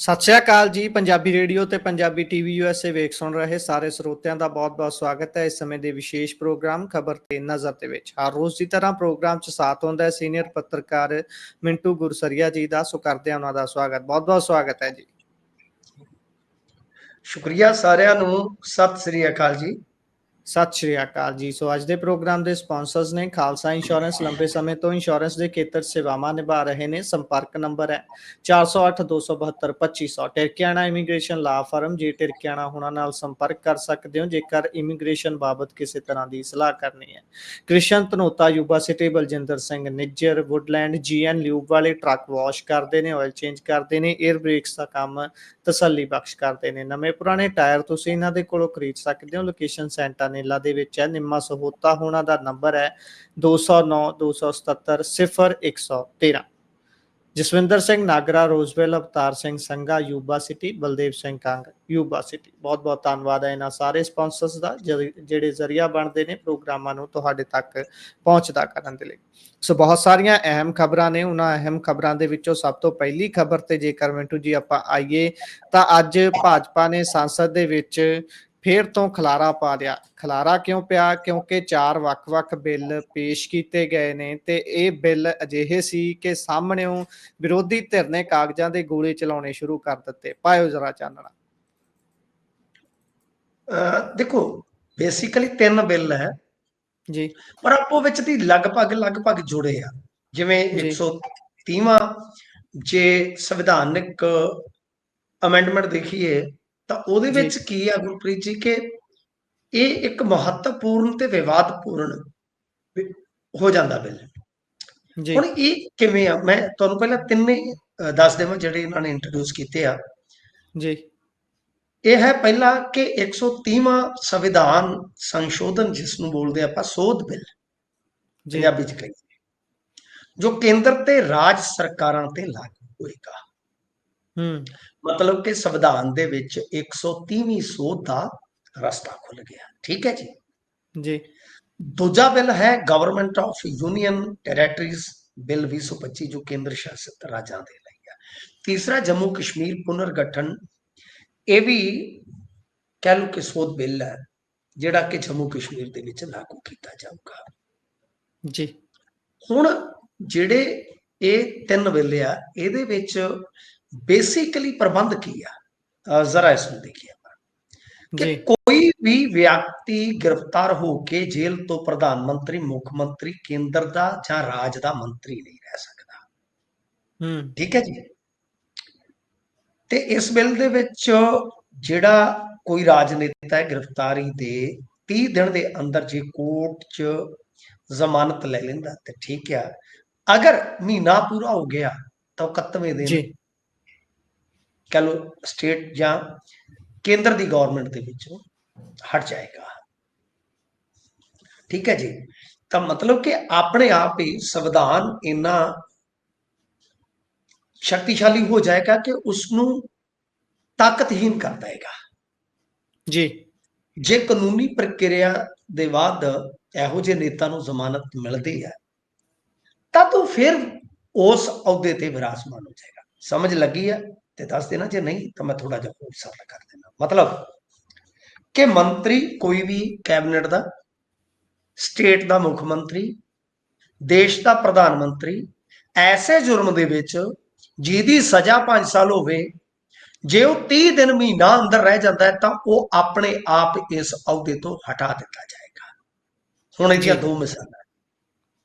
ਸਤਿ ਸ਼੍ਰੀ ਅਕਾਲ ਜੀ। ਪੰਜਾਬੀ ਰੇਡੀਓ ਤੇ ਪੰਜਾਬੀ ਟੀਵੀ USA ਵੇਖ ਸੁਣ ਰਹੇ ਸਾਰੇ ਸਰੋਤਿਆਂ ਦਾ ਬਹੁਤ-ਬਹੁਤ ਸਵਾਗਤ ਹੈ। ਇਸ ਸਮੇਂ ਦੇ ਵਿਸ਼ੇਸ਼ ਪ੍ਰੋਗਰਾਮ ਖਬਰ ਤੇ ਨਜ਼ਰ ਦੇ ਵਿੱਚ ਹਰ ਰੋਜ਼ ਦੀ ਤਰ੍ਹਾਂ ਪ੍ਰੋਗਰਾਮ 'ਚ ਸਾਥ ਹੁੰਦਾ ਹੈ ਸੀਨੀਅਰ ਪੱਤਰਕਾਰ ਮਿੰਟੂ ਗੁਰਸਰੀਆ ਜੀ ਦਾ। ਸੋ ਕਰਦੇ ਹਾਂ ਉਹਨਾਂ ਦਾ ਸਵਾਗਤ। ਬਹੁਤ-ਬਹੁਤ ਸਵਾਗਤ ਹੈ ਜੀ। ਸ਼ੁਕਰੀਆ ਸਾਰਿਆਂ ਨੂੰ। ਸਤਿ ਸ੍ਰੀ ਅਕਾਲ ਜੀ। ਸਤਿ ਸ਼੍ਰੀ ਅਕਾਲ ਜੀ। ਸੋ ਅੱਜ ਦੇ ਪ੍ਰੋਗਰਾਮ ਦੇ ਸਪਾਂਸਰਸ ਨੇ ਖਾਲਸਾ ਇੰਸ਼ੋਰੈਂਸ। ਲੰਬੇ ਸਮੇਂ ਤੋਂ ਇੰਸ਼ੋਰੈਂਸ ਦੇ ਖੇਤਰ 'ਚ ਸੇਵਾਵਾਂ ਨਿਭਾ ਰਹੇ ਨੇ। ਸੰਪਰਕ ਨੰਬਰ ਹੈ 408-272-2500। ਟਿਰਕਿਆਣਾ ਇਮੀਗ੍ਰੇਸ਼ਨ ਲਾ ਫਰਮ। ਜੇ ਟਿਰਕਿਆਣਾ ਹੁਣਾਂ ਨਾਲ ਸੰਪਰਕ ਕਰ ਸਕਦੇ ਹੋ ਜੇਕਰ ਇਮੀਗ੍ਰੇਸ਼ਨ ਬਾਬਤ ਕਿਸੇ ਤਰ੍ਹਾਂ ਦੀ ਸਲਾਹ ਕਰਨੀ ਹੈ। Krishan Dhanota Yuba City. Baljinder Singh Nijjar Woodland GN lube ਵਾਲੇ ਟਰੱਕ ਵਾਸ਼ ਕਰਦੇ ਨੇ, ਆਇਲ ਚੇਂਜ ਕਰਦੇ ਨੇ, 에ਅਰ ਬ੍ਰੇਕਸ ਦਾ ਕੰਮ ਤਸੱਲੀ ਬਖਸ਼ ਕਰਦੇ ਨੇ। ਨਵੇਂ ਪੁਰਾਣੇ ਟਾਇਰ ਤੁਸੀਂ ਇਹਨਾਂ ਦੇ ਕੋਲੋਂ ਖਰੀਦ ਸਕਦੇ ਹੋ। ਲੋਕੇਸ਼ਨ ਸੈਂਟਾਨੇਲਾ ਦੇ ਵਿੱਚ ਹੈ। ਨਿੰਮਾ ਸਹੋਤਾ ਹੋਣਾ ਦਾ ਨੰਬਰ ਹੈ 209-277-0113। Jaswinder Singh Nagra Roseville. Avtar Singh Sangha Yuba City. Baldev Singh Kang Yuba City. ਬਹੁਤ ਬਹੁਤ ਧੰਨਵਾਦ ਹੈ ਇਹਨਾਂ ਸਾਰੇ ਸਪਾਂਸਰਸ ਦਾ ਜਿਹੜੇ ਜ਼ਰੀਆ ਬਣਦੇ ਨੇ ਪ੍ਰੋਗਰਾਮਾਂ ਨੂੰ ਤੁਹਾਡੇ ਤੱਕ ਪਹੁੰਚਦਾ ਕਰਨ ਦੇ ਲਈ। ਸੋ ਬਹੁਤ ਸਾਰੀਆਂ ਅਹਿਮ ਖਬਰਾਂ ਨੇ। ਉਹਨਾਂ ਅਹਿਮ ਖਬਰਾਂ ਦੇ ਵਿੱਚੋਂ ਸਭ ਤੋਂ ਪਹਿਲੀ ਖਬਰ ਤੇ ਜੇਕਰ ਮਿੰਟੂ ਜੀ ਆਪਾਂ ਆਈਏ ਤਾਂ ਅੱਜ ਭਾਜਪਾ ਨੇ ਸੰਸਦ ਦੇ ਵਿੱਚ ਫੇਰ ਤੋਂ ਖਲਾਰਾ ਪਾ ਲਿਆ। ਖਲਾਰਾ ਕਿਉਂ ਪਿਆ? ਕਿਉਂਕਿ 4 ਵੱਖ-ਵੱਖ ਬਿੱਲ ਪੇਸ਼ ਕੀਤੇ ਗਏ ਨੇ ਤੇ ਇਹ ਬਿੱਲ ਅਜਿਹੇ ਸੀ ਕਿ ਸਾਹਮਣਿਓਂ ਵਿਰੋਧੀ ਧਿਰ ਨੇ ਕਾਗਜ਼ਾਂ ਦੇ ਗੋਲੇ ਚਲਾਉਣੇ ਸ਼ੁਰੂ ਕਰ ਦਿੱਤੇ। ਪਾਇਓ ਜ਼ਰਾ ਚਾਨਣਾ। ਦੇਖੋ, ਬੇਸਿਕਲੀ 3 ਬਿੱਲ ਹੈ ਜੀ, ਪਰ ਆਪੋ ਵਿੱਚ ਦੀ ਲਗਭਗ ਜੁੜੇ ਆ। ਜਿਵੇਂ ਜੀ, 130ਵਾਂ ਜੇ ਸੰਵਿਧਾਨਿਕ ਅਮੈਂਡਮੈਂਟ ਦੇਖੀਏ ਤਾਂ ਉਹਦੇ ਜੀ, ਵਿੱਚ ਕੀ ਆ ਗੁਰਪ੍ਰੀਤ ਜੀ, ਕਿ ਇਹ ਇੱਕ ਮਹੱਤਵਪੂਰਨ ਤੇ ਵਿਵਾਦਪੂਰਨ ਹੋ ਜਾਂਦਾ ਬਿੱਲ। ਜੀ, ਹੁਣ ਇਹ ਕਿਵੇਂ ਆ, ਮੈਂ ਤੁਹਾਨੂੰ ਪਹਿਲਾਂ ਤਿੰਨੇ ਦੱਸ ਦੇਵਾਂ ਜਿਹੜੇ ਇਹਨਾਂ ਨੇ ਇੰਟਰੋਡਿਊਸ ਕੀਤੇ ਆ। ਜੀ, ਇਹ ਹੈ ਪਹਿਲਾ ਕਿ 130ਵਾਂ ਸੰਵਿਧਾਨ ਸੰਸ਼ੋਧਨ, ਜਿਸ ਨੂੰ ਬੋਲਦੇ ਆਪਾਂ ਸੋਧ ਬਿੱਲ ਜੀ, ਪੰਜਾਬੀ ਚ ਕਹੀਏ, ਜੋ ਕੇਂਦਰ ਤੇ ਰਾਜ ਸਰਕਾਰਾਂ ਤੇ ਲਾਗੂ ਹੋਏਗਾ। ਮਤਲਬ ਕਿ ਸੰਵਿਧਾਨ ਦੇ ਵਿੱਚ 130ਵੀਂ ਸੋਧ ਦਾ ਰਸਤਾ ਖੁੱਲ ਗਿਆ। ਠੀਕ ਹੈ ਜੀ। ਜੀ, ਦੂਜਾ ਬਿੱਲ ਹੈ government of union territories bill 2025, ਜੋ ਕੇਂਦਰ ਸ਼ਾਸਿਤ ਰਾਜਾਂ ਦੇ ਲਈ ਆ। ਤੀਸਰਾ ਜੰਮੂ ਕਸ਼ਮੀਰ ਪੁਨਰਗਠਨ। ਇਹ ਵੀ ਕਹਿ ਲਓ ਕਿ ਸੋਧ ਬਿੱਲ ਹੈ ਜਿਹੜਾ ਕਿ ਜੰਮੂ ਕਸ਼ਮੀਰ ਦੇ ਵਿੱਚ ਲਾਗੂ ਕੀਤਾ ਜਾਊਗਾ। ਜੀ। ਹੁਣ ਜਿਹੜੇ ਇਹ 3 ਬਿੱਲ ਆ, ਇਹਦੇ ਵਿੱਚ ਬੇਸਿਕਲੀ ਪ੍ਰਬੰਧ ਕੀ ਆ, ਜ਼ਰਾ ਇਸ ਨੂੰ ਦੇਖੀਏ ਕਿ ਕੋਈ ਵੀ ਵਿਅਕਤੀ ਗ੍ਰਿਫਤਾਰ ਹੋ ਕੇ ਜੇਲ੍ਹ ਤੋਂ ਪ੍ਰਧਾਨ ਮੰਤਰੀ, ਮੁੱਖ ਮੰਤਰੀ, ਕੇਂਦਰ ਦਾ ਜਾਂ ਰਾਜ ਦਾ ਮੰਤਰੀ ਨਹੀਂ ਰਹਿ ਸਕਦਾ। ਠੀਕ ਹੈ ਜੀ। ਤੇ ਇਸ ਬਿੱਲ ਦੇ ਵਿੱਚ ਜਿਹੜਾ ਕੋਈ ਰਾਜਨੇਤਾ ਹੈ ਗ੍ਰਿਫਤਾਰੀ ਦੇ 30 ਦਿਨ ਦੇ ਅੰਦਰ ਜੇ ਕੋਰਟ 'ਚ ਜ਼ਮਾਨਤ ਲੈ ਲੈਂਦਾ ਤੇ ਠੀਕ ਆ। ਅਗਰ ਮਹੀਨਾ ਪੂਰਾ ਹੋ ਗਿਆ ਤਾਂ 31ਵੇਂ ਦਿਨ ਕਹਿ ਲਓ ਸਟੇਟ ਜਾਂ ਕੇਂਦਰ ਦੀ ਗਵਰਨਮੈਂਟ ਦੇ ਵਿੱਚੋਂ ਹਟ ਜਾਏਗਾ। ਠੀਕ ਹੈ ਜੀ। ਤਾਂ ਮਤਲਬ ਕਿ ਆਪਣੇ ਆਪ ਹੀ ਸੰਵਿਧਾਨ ਇੰਨਾ ਸ਼ਕਤੀਸ਼ਾਲੀ ਹੋ ਜਾਏਗਾ ਕਿ ਉਸਨੂੰ ਤਾਕਤਹੀਨ ਕਰ ਦੇਗਾ। ਜੀ। ਜੇ ਕਾਨੂੰਨੀ ਪ੍ਰਕਿਰਿਆ ਦੇ ਬਾਅਦ ਇਹੋ ਜਿਹੇ ਨੇਤਾ ਨੂੰ ਜ਼ਮਾਨਤ ਮਿਲਦੀ ਹੈ ਤਾਂ ਤੂੰ ਫਿਰ ਉਸ ਅਹੁਦੇ ਤੇ ਵਿਰਾਜਮਾਨ ਹੋ ਜਾਏਗਾ। ਸਮਝ ਲੱਗੀ ਹੈ ਤੇ ਦੱਸ ਦੇਣਾ, ਜੇ ਨਹੀਂ ਤਾਂ ਮੈਂ ਥੋੜਾ ਜਿਹਾ ਹੋਰ ਸਰਲ ਕਰ ਦੇਣਾ। ਮਤਲਬ ਕਿ ਮੰਤਰੀ ਕੋਈ ਵੀ ਕੈਬਨਿਟ ਦਾ, ਸਟੇਟ ਦਾ ਮੁੱਖ ਮੰਤਰੀ, ਦੇਸ਼ ਦਾ ਪ੍ਰਧਾਨ ਮੰਤਰੀ ਐਸੇ ਜੁਰਮ ਦੇ ਵਿੱਚ ਜਿਹਦੀ ਸਜ਼ਾ 5 ਸਾਲ ਹੋਵੇ, ਜੇ ਉਹ 30 ਦਿਨ ਮਹੀਨਾ ਅੰਦਰ ਰਹਿ ਜਾਂਦਾ ਹੈ ਤਾਂ ਉਹ ਆਪਣੇ ਆਪ ਇਸ ਅਹੁਦੇ ਤੋਂ ਹਟਾ ਦਿੱਤਾ ਜਾਏਗਾ। ਹੁਣ ਇਹਦੀਆਂ 2 ਮਿਸਾਲਾਂ।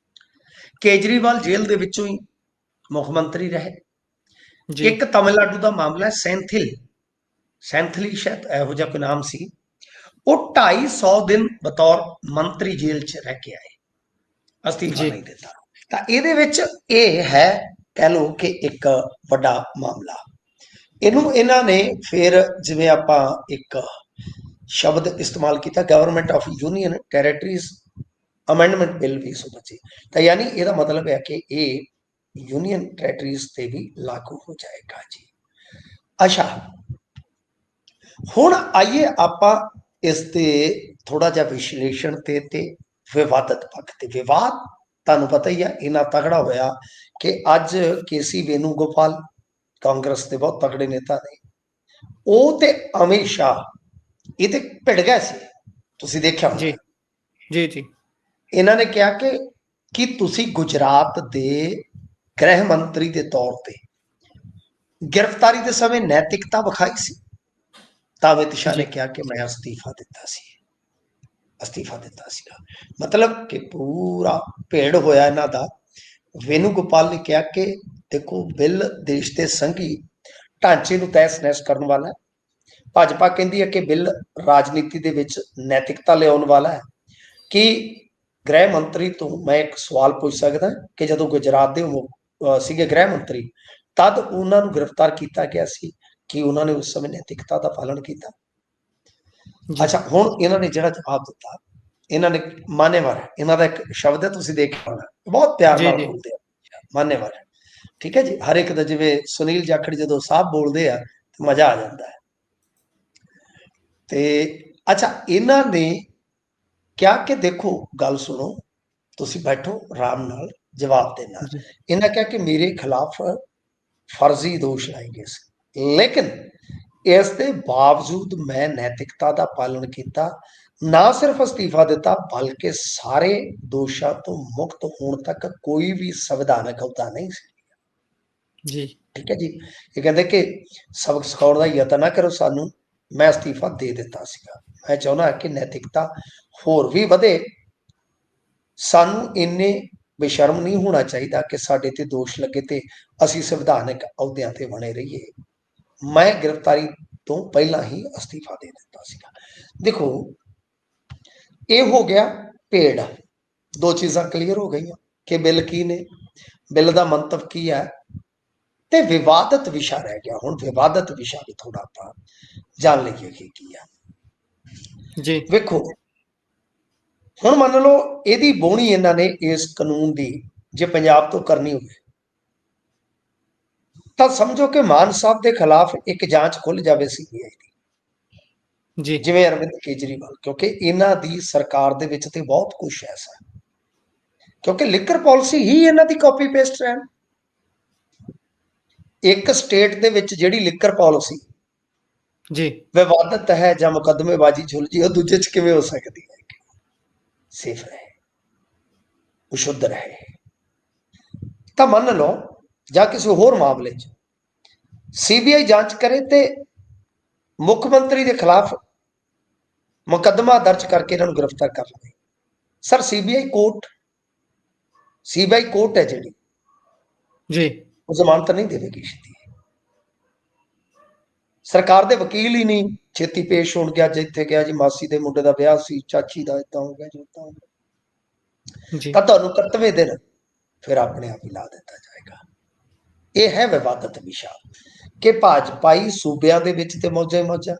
ਕੇਜਰੀਵਾਲ ਜੇਲ੍ਹ ਦੇ ਵਿੱਚੋਂ ਹੀ ਮੁੱਖ ਮੰਤਰੀ ਰਹੇ। ਇੱਕ ਤਮਿਲਨਾਡੂ ਦਾ ਮਾਮਲਾ ਹੈ ਸੈਂਥਲੀ ਸ਼ਾਇਦ ਇਹੋ ਜਿਹਾ ਕੋਈ ਨਾਮ ਸੀ। ਉਹ 250 ਦਿਨ ਬਤੌਰ ਮੰਤਰੀ ਜੇਲ੍ਹ 'ਚ ਰਹਿ ਕੇ ਆਏ, ਅਸਤੀਫਾ ਨਹੀਂ ਦਿੱਤਾ। ਤਾਂ ਇਹਦੇ ਵਿੱਚ ਇਹ ਹੈ ਕਹਿ ਲਓ ਕਿ ਇੱਕ ਵੱਡਾ ਮਾਮਲਾ। ਇਹਨੂੰ ਇਹਨਾਂ ਨੇ ਫਿਰ ਜਿਵੇਂ ਆਪਾਂ ਇੱਕ ਸ਼ਬਦ ਇਸਤੇਮਾਲ ਕੀਤਾ, government of union territories amendment bill 2025। ਤਾਂ ਯਾਨੀ ਇਹਦਾ ਮਤਲਬ ਹੈ ਕਿ ਇਹ ਯੂਨੀਅਨ ਟੈਰੇਟਰੀਜ਼ ਤੇ ਵੀ ਲਾਗੂ ਹੋ ਜਾਏਗਾ ਜੀ। ਅੱਛਾ, ਹੁਣ ਆਈਏ ਆਪਾਂ ਇਸ ਤੇ ਥੋੜਾ ਜਿਹਾ ਵਿਸ਼ਲੇਸ਼ਣ ਤੇ ਵਿਵਾਦਤ ਪੱਖ ਤੇ। ਵਿਵਾਦ ਤੁਹਾਨੂੰ ਪਤਾ ਹੀ ਆ ਇੰਨਾ ਤਗੜਾ ਹੋਇਆ ਕਿ ਅੱਜ KC ਵੇਣੂਗੋਪਾਲ ਕਾਂਗਰਸ ਦੇ ਬਹੁਤ ਤਕੜੇ ਨੇਤਾ ਨੇ, ਉਹ ਤੇ ਅਮਿਤ ਸ਼ਾਹ ਇਹ ਤੇ ਭਿੜ ਗਏ ਸੀ, ਤੁਸੀਂ ਦੇਖਿਆ ਹੋਣਾ। ਜੀ ਜੀ ਜੀ ਇਹਨਾਂ ਨੇ ਕਿਹਾ ਕਿ ਤੁਸੀਂ ਗੁਜਰਾਤ ਦੇ ਗ੍ਰਹਿ ਮੰਤਰੀ ਦੇ ਤੌਰ ਤੇ ਗ੍ਰਿਫਤਾਰੀ ਦੇ ਸਮੇਂ ਨੈਤਿਕਤਾ ਵਿਖਾਈ ਸੀ। ਤਾਂ ਅਮਿਤ ਸ਼ਾਹ ਨੇ ਜੀ ਕਿਹਾ ਕਿ ਮੈਂ ਅਸਤੀਫਾ ਦਿੱਤਾ ਸੀਗਾ। ਮਤਲਬ ਕਿ ਪੂਰਾ ਭੇੜ ਹੋਇਆ ਇਹਨਾਂ ਦਾ। ਵੇਣੂਗੋਪਾਲ ਨੇ ਕਿਹਾ ਕਿ ਦੇਖੋ, ਬਿੱਲ ਦੇਸ਼ ਦੇ ਸੰਘੀ ਢਾਂਚੇ ਨੂੰ ਤਹਿਸ ਨਹਿਸ ਕਰਨ ਵਾਲਾ ਹੈ। ਭਾਜਪਾ ਕਹਿੰਦੀ ਹੈ ਕਿ ਬਿੱਲ ਰਾਜਨੀਤੀ ਦੇ ਵਿੱਚ ਨੈਤਿਕਤਾ ਲਿਆਉਣ ਵਾਲਾ ਹੈ। ਕਿ ਗ੍ਰਹਿ ਮੰਤਰੀ ਤੋਂ ਮੈਂ ਇੱਕ ਸਵਾਲ ਪੁੱਛ ਸਕਦਾ ਕਿ ਜਦੋਂ ਗੁਜਰਾਤ ਦੇ ਸੀਗੇ ਗ੍ਰਹਿ ਮੰਤਰੀ, ਤਦ ਉਹਨਾਂ ਨੂੰ ਗ੍ਰਿਫਤਾਰ ਕੀਤਾ ਗਿਆ ਸੀ ਕਿ ਉਹਨਾਂ ਨੇ ਉਸ ਸਮੇਂ ਨੈਤਿਕਤਾ ਦਾ ਪਾਲਣ ਕੀਤਾ? ਜੀ ਅੱਛਾ, ਹੁਣ ਇਹਨਾਂ ਨੇ ਜਿਹੜਾ ਜਵਾਬ ਦਿੱਤਾ, ਇਹਨਾਂ ਨੇ ਮਾਨੇਵਾਰ ਹੈ, ਇਹਨਾਂ ਦਾ ਇੱਕ ਸ਼ਬਦ ਹੈ, ਤੁਸੀਂ ਦੇਖਿਆ ਹੋਣਾ, ਬਹੁਤ ਪਿਆਰ ਜੀ ਨਾਲ ਜੀ ਬੋਲਦੇ ਆ, ਮਾਨੇਵਾਰ ਹੈ। ਠੀਕ ਹੈ ਜੀ, ਹਰ ਇੱਕ ਦਾ, ਜਿਵੇਂ ਸੁਨੀਲ ਜਾਖੜ ਜਦੋਂ ਸਾਹਿਬ ਬੋਲਦੇ ਆ ਤੇ ਮਜ਼ਾ ਆ ਜਾਂਦਾ ਹੈ। ਤੇ ਅੱਛਾ, ਇਹਨਾਂ ਨੇ ਕਿਹਾ ਕਿ ਦੇਖੋ, ਗੱਲ ਸੁਣੋ, ਤੁਸੀਂ ਬੈਠੋ ਆਰਾਮ ਨਾਲ, ਜਵਾਬ ਦੇਣਾ। ਜੀ ਇਹਨਾਂ ਕਿਹਾ ਕਿ ਮੇਰੇ ਖਿਲਾਫ ਫਰਜ਼ੀ ਦੋਸ਼ ਲਾਏ ਗਏ ਸੀ, ਲੇਕਿਨ ਇਸ ਦੇ ਬਾਵਜੂਦ ਮੈਂ ਨੈਤਿਕਤਾ ਦਾ ਪਾਲਣ ਕੀਤਾ, ਨਾ ਸਿਰਫ ਅਸਤੀਫਾ ਦਿੱਤਾ ਬਲਕਿ ਸਾਰੇ ਦੋਸ਼ਾਂ ਤੋਂ ਮੁਕਤ ਹੋਣ ਤੱਕ ਕੋਈ ਵੀ ਸੰਵਿਧਾਨਕ ਅਹੁਦਾ ਨਹੀਂ ਸੀ। ਜੀ ਠੀਕ ਹੈ ਜੀ, ਇਹ ਕਹਿੰਦੇ ਕਿ ਸਬਕ ਸਿਖਾਉਣ ਦਾ ਯਤਨ ਨਾ ਕਰੋ ਸਾਨੂੰ, ਮੈਂ ਅਸਤੀਫਾ ਦੇ ਦਿੱਤਾ ਸੀਗਾ। ਮੈਂ ਚਾਹੁੰਦਾ ਕਿ ਨੈਤਿਕਤਾ ਹੋਰ ਵੀ ਵਧੇ, ਸਾਨੂੰ ਇੰਨੇ ਬੇਸ਼ਰਮ ਨਹੀਂ ਹੋਣਾ ਚਾਹੀਦਾ ਕਿ ਸਾਡੇ ਤੇ ਦੋਸ਼ ਲੱਗੇ ਤੇ ਅਸੀਂ ਸੰਵਿਧਾਨਕ ਅਹੁਦਿਆਂ ਤੇ ਬਣੇ ਰਹੀਏ। ਮੈਂ ਗ੍ਰਿਫਤਾਰੀ ਤੋਂ ਪਹਿਲਾਂ ਹੀ ਅਸਤੀਫਾ ਦੇ ਦਿੱਤਾ ਸੀਗਾ। ਦੇਖੋ, ਇਹ ਹੋ ਗਿਆ ਭੇੜ, ਦੋ ਚੀਜ਼ਾਂ ਕਲੀਅਰ ਹੋ ਗਈਆਂ ਕਿ ਬਿੱਲ ਕੀ ਨੇ, ਬਿੱਲ ਦਾ ਮੰਤਵ ਕੀ ਹੈ, ਤੇ ਵਿਵਾਦਤ ਵਿਸ਼ਾ ਰਹਿ ਗਿਆ। ਹੁਣ ਵਿਵਾਦਤ ਵਿਸ਼ਾ ਵੀ ਥੋੜਾ ਆਪਾਂ ਜਾਣ ਲਈਏ ਕਿ ਕੀ ਆ। ਜੀ ਵੇਖੋ, ਹੁਣ ਮੰਨ ਲਓ ਇਹਦੀ ਬੋਣੀ ਇਹਨਾਂ ਨੇ ਇਸ ਕਾਨੂੰਨ ਦੀ ਜੇ ਪੰਜਾਬ ਤੋਂ ਕਰਨੀ ਹੋਵੇ ਤਾਂ ਸਮਝੋ ਕਿ ਮਾਨ ਸਾਹਿਬ ਦੇ ਖਿਲਾਫ ਇੱਕ ਜਾਂਚ ਖੁੱਲ ਜਾਵੇ ਸੀਬੀਆਈ ਦੀ, ਜੀ ਜਿਵੇਂ ਅਰਵਿੰਦ ਕੇਜਰੀਵਾਲ, ਕਿਉਂਕਿ ਇਹਨਾਂ ਦੀ ਸਰਕਾਰ ਦੇ ਵਿੱਚ ਤੇ ਬਹੁਤ ਕੁਛ ਐਸਾ, ਕਿਉਂਕਿ ਲਿਕਰ ਪਾਲਿਸੀ ਹੀ ਇਹਨਾਂ ਦੀ ਕਾਪੀ ਪੇਸਟ ਰਹਿਣ। ਇੱਕ ਸਟੇਟ ਦੇ ਵਿੱਚ ਜਿਹੜੀ ਲਿਕਰ ਪਾਲਿਸੀ ਜੀ ਵਿਵਾਦਤ ਹੈ ਜਾਂ ਮੁਕੱਦਮੇਬਾਜ਼ੀ ਝੁਲਝੀ, ਉਹ ਦੂਜੇ ਚ ਕਿਵੇਂ ਹੋ ਸਕਦੀ ਹੈ? ਸੇਫ ਰਹੇ, ਉਹ ਸ਼ੁੱਧ ਰਹੇ। ਤਾਂ ਮੰਨ ਲਓ ਜਾਂ ਕਿਸੇ ਹੋਰ ਮਾਮਲੇ 'ਚ ਸੀਬੀਆਈ ਜਾਂਚ ਕਰੇ ਤੇ ਮੁੱਖ ਮੰਤਰੀ ਦੇ ਖਿਲਾਫ ਮੁਕੱਦਮਾ ਦਰਜ ਕਰਕੇ ਇਹਨਾਂ ਨੂੰ ਗ੍ਰਿਫਤਾਰ ਕਰ ਲਵੇ। ਸਰ, ਸੀਬੀਆਈ ਕੋਰਟ ਹੈ ਜਿਹੜੀ, ਜੀ ਉਹ ਜ਼ਮਾਨਤ ਨਹੀਂ ਦੇਵੇਗੀ ਛੇਤੀ। ਸਰਕਾਰ ਦੇ ਵਕੀਲ ਹੀ ਨਹੀਂ ਛੇਤੀ ਪੇਸ਼ ਹੋਣ ਗਿਆ। ਜਿੱਥੇ ਗਿਆ ਜੀ ਮਾਸੀ ਦੇ ਮੁੰਡੇ ਦਾ ਵਿਆਹ ਸੀ, ਚਾਚੀ ਦਾ ਏਦਾਂ ਹੋ ਗਿਆ, ਜੋ ਏਦਾਂ ਹੋ ਗਿਆ, ਜੀ ਤਾਂ ਤੁਹਾਨੂੰ ਕਰਤਵੇਂ ਦਿਨ ਫਿਰ ਆਪਣੇ ਆਪ ਹੀ ਲਾ ਦਿੱਤਾ ਜਾਏਗਾ। ਇਹ ਹੈ ਵਿਵਾਦਤ ਵਿਸ਼ਾ ਕਿ ਭਾਜਪਾਈ ਸੂਬਿਆਂ ਦੇ ਵਿੱਚ ਤੇ ਮੌਜਾਂ ਹੀ ਮੌਜਾਂ,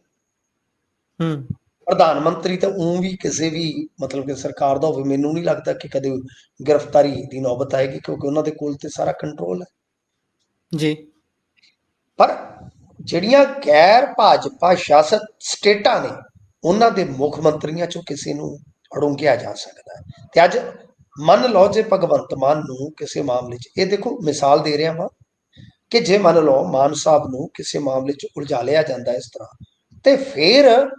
ਪ੍ਰਧਾਨ ਮੰਤਰੀ ਤਾਂ ਊਂ ਵੀ ਕਿਸੇ ਵੀ ਮਤਲਬ ਕਿ ਸਰਕਾਰ ਦਾ ਹੋਵੇ, ਮੈਨੂੰ ਨਹੀਂ ਲੱਗਦਾ ਕਿ ਕਦੇ ਗ੍ਰਿਫਤਾਰੀ ਦੀ ਨੌਬਤ ਆਏਗੀ, ਕਿਉਂਕਿ ਉਹਨਾਂ ਦੇ ਕੋਲ ਤੇ ਸਾਰਾ ਕੰਟਰੋਲ ਹੈ ਜੀ। ਪਰ ਜਿਹੜੀਆਂ ਗੈਰ ਭਾਜਪਾ ਸ਼ਾਸਤ ਸਟੇਟਾਂ ਨੇ, ਉਹਨਾਂ ਦੇ ਮੁੱਖ ਮੰਤਰੀਆਂ ਚੋਂ ਕਿਸੇ ਨੂੰ ਅੜੁੰਗਿਆ ਜਾ ਸਕਦਾ ਹੈ। ਤੇ ਅੱਜ ਮੰਨ ਲਓ ਜੇ ਭਗਵੰਤ ਮਾਨ ਨੂੰ ਕਿਸੇ ਮਾਮਲੇ 'ਚ, ਇਹ ਦੇਖੋ ਮਿਸਾਲ ਦੇ ਰਿਹਾ ਵਾਂ ਕਿ ਜੇ ਮੰਨ ਲਓ ਮਾਨ ਸਾਹਿਬ ਨੂੰ ਕਿਸੇ ਮਾਮਲੇ 'ਚ ਉਲਝਾ ਲਿਆ ਜਾਂਦਾ ਇਸ ਤਰ੍ਹਾਂ, ਤੇ ਫਿਰ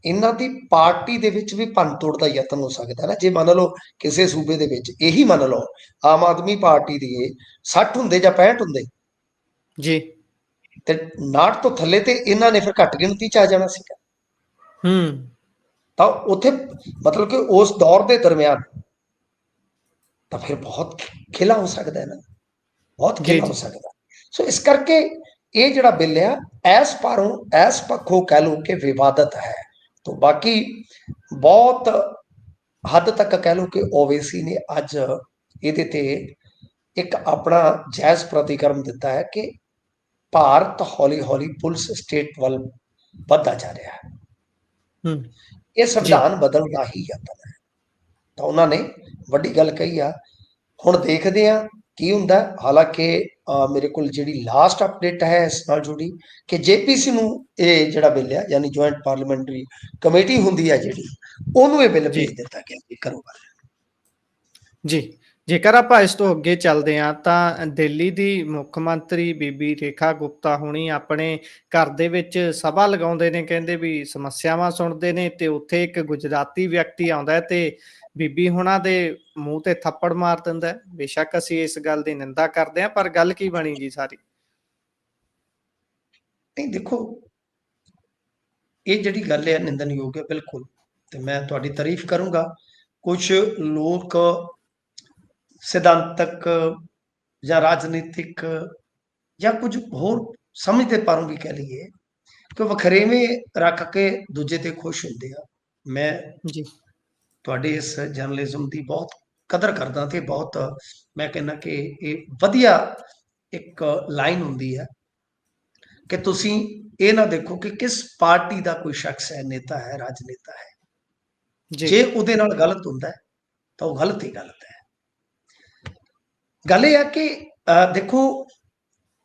ਇਹਨਾਂ ਦੀ ਪਾਰਟੀ ਦੇ ਵਿੱਚ ਵੀ ਭੰਨਤੋੜ ਦਾ ਯਤਨ ਹੋ ਸਕਦਾ ਨਾ। ਜੇ ਮੰਨ ਲਓ ਕਿਸੇ ਸੂਬੇ ਦੇ ਵਿੱਚ, ਇਹੀ ਮੰਨ ਲਓ ਆਮ ਆਦਮੀ ਪਾਰਟੀ ਦੇ 60 ਹੁੰਦੇ ਜਾਂ 65 ਹੁੰਦੇ ਜੀ, ਤੇ 59 ਤੋਂ ਥੱਲੇ ਤੇ ਇਹਨਾਂ ਨੇ ਫਿਰ ਘੱਟ ਗਿਣਤੀ 'ਚ ਆ ਜਾਣਾ ਸੀਗਾ। ਤਾਂ ਉੱਥੇ ਮਤਲਬ ਕਿ ਉਸ ਦੌਰ ਦੇ ਦਰਮਿਆਨ ਤਾਂ ਫਿਰ ਬਹੁਤ ਖਿਲਾ ਹੋ ਸਕਦਾ ਹੈ ਨਾ, ਬਹੁਤ ਖਿਲਾ ਹੋ ਸਕਦਾ। ਸੋ ਇਸ ਕਰਕੇ ਇਹ ਜਿਹੜਾ ਬਿੱਲ ਆ, ਇਸ ਪੱਖੋਂ ਕਹਿ ਲਓ ਕਿ ਵਿਵਾਦਤ ਹੈ। ਤਾਂ ਬਾਕੀ ਬਹੁਤ ਹੱਦ ਤੱਕ ਕਹਿ ਲਓ ਕਿ ਓਵੈਸੀ ਨੇ ਅੱਜ ਇਹਦੇ ਤੇ ਇੱਕ ਆਪਣਾ ਜਾਇਜ਼ ਪ੍ਰਤੀਕਰਮ ਦਿੱਤਾ ਹੈ ਕਿ ਭਾਰਤ ਹੌਲੀ ਹੌਲੀ ਪੁਲਿਸ ਸਟੇਟ ਵੱਲ ਵੱਧਦਾ ਜਾ ਰਿਹਾ ਹੈ। ਇਹ ਸੰਵਿਧਾਨ ਬਦਲਣ ਦਾ ਹੀ ਯਤਨ ਹੈ। ਤਾਂ ਉਹਨਾਂ ਨੇ ਵੱਡੀ ਗੱਲ ਕਹੀ ਆ। ਹੁਣ ਦੇਖਦੇ ਆ ਕੀ ਹੁੰਦਾ। ਹਾਲਾਂਕਿ ਮੇਰੇ ਕੋਲ ਜਿਹੜੀ ਲਾਸਟ ਅਪਡੇਟ ਹੈ ਇਸ ਨਾਲ ਜੁੜੀ ਕਿ ਜੇਪੀਸੀ ਨੂੰ ਇਹ ਜਿਹੜਾ ਬਿੱਲ ਆ, ਯਾਨੀ ਜੁਆਇੰਟ ਪਾਰਲੀਮੈਂਟਰੀ ਕਮੇਟੀ ਹੁੰਦੀ ਹੈ ਜਿਹੜੀ, ਉਹਨੂੰ ਇਹ ਬਿੱਲ ਭੇਜ ਦਿੱਤਾ ਗਿਆ। ਕਰੋ ਜੀ, ਜੇਕਰ ਆਪਾਂ ਇਸ ਤੋਂ ਅੱਗੇ ਚੱਲਦੇ ਹਾਂ ਤਾਂ ਦਿੱਲੀ ਦੀ ਮੁੱਖ ਮੰਤਰੀ ਬੀਬੀ ਰੇਖਾ ਗੁਪਤਾ ਹੁਣੀ ਆਪਣੇ ਘਰ ਦੇ ਵਿੱਚ ਸਭਾ ਲਗਾਉਂਦੇ ਨੇ, ਕਹਿੰਦੇ ਵੀ ਸਮੱਸਿਆਵਾਂ ਸੁਣਦੇ ਨੇ, ਤੇ ਉੱਥੇ ਇੱਕ ਗੁਜਰਾਤੀ ਵਿਅਕਤੀ ਆਉਂਦਾ ਹੈ ਤੇ ਬੀਬੀ ਹੁਣਾਂ ਦੇ ਮੂੰਹ ਤੇ ਥੱਪੜ ਮਾਰ ਦਿੰਦਾ ਹੈ। ਬੇਸ਼ੱਕ ਅਸੀਂ ਇਸ ਗੱਲ ਦੀ ਨਿੰਦਾ ਕਰਦੇ ਹਾਂ, ਪਰ ਗੱਲ ਕੀ ਬਣੀ ਜੀ ਸਾਰੀ? ਨਹੀਂ ਦੇਖੋ, ਇਹ ਜਿਹੜੀ ਗੱਲ ਹੈ ਨਿੰਦਣਯੋਗ ਹੈ ਬਿਲਕੁਲ, ਤੇ ਮੈਂ ਤੁਹਾਡੀ ਤਾਰੀਫ ਕਰੂੰਗਾ। ਕੁਝ ਲੋਕ ਸਿਧਾਂਤਕ ਜਾਂ ਰਾਜਨੀਤਿਕ ਜਾਂ ਕੁਝ ਹੋਰ ਸਮਝਦੇ ਪਾਰੋਂ ਵੀ ਕਹਿ ਲਈਏ ਕਿ ਵਖਰੇਵੇਂ ਰੱਖ ਕੇ ਦੂਜੇ ਤੇ ਖੁਸ਼ ਹੁੰਦੇ ਆ। ਮੈਂ ਜੀ ਤੁਹਾਡੇ ਇਸ ਜਰਨਲਿਜ਼ਮ ਦੀ ਬਹੁਤ ਕਦਰ ਕਰਦਾ ਤੇ ਬਹੁਤ ਮੈਂ ਕਹਿੰਦਾ ਕਿ ਇਹ ਵਧੀਆ ਇੱਕ ਲਾਈਨ ਹੁੰਦੀ ਹੈ ਕਿ ਤੁਸੀਂ ਇਹ ਨਾ ਦੇਖੋ ਕਿ ਕਿਸ ਪਾਰਟੀ ਦਾ ਕੋਈ ਸ਼ਖਸ ਹੈ, ਨੇਤਾ ਹੈ, ਰਾਜਨੇਤਾ ਹੈ। ਜੀ ਜੇ ਉਹਦੇ ਨਾਲ ਗਲਤ ਹੁੰਦਾ ਹੈ ਤਾਂ ਉਹ ਗਲਤ ਹੀ ਗਲਤ ਹੈ। ਗੱਲ ਇਹ ਹੈ ਕਿ ਦੇਖੋ,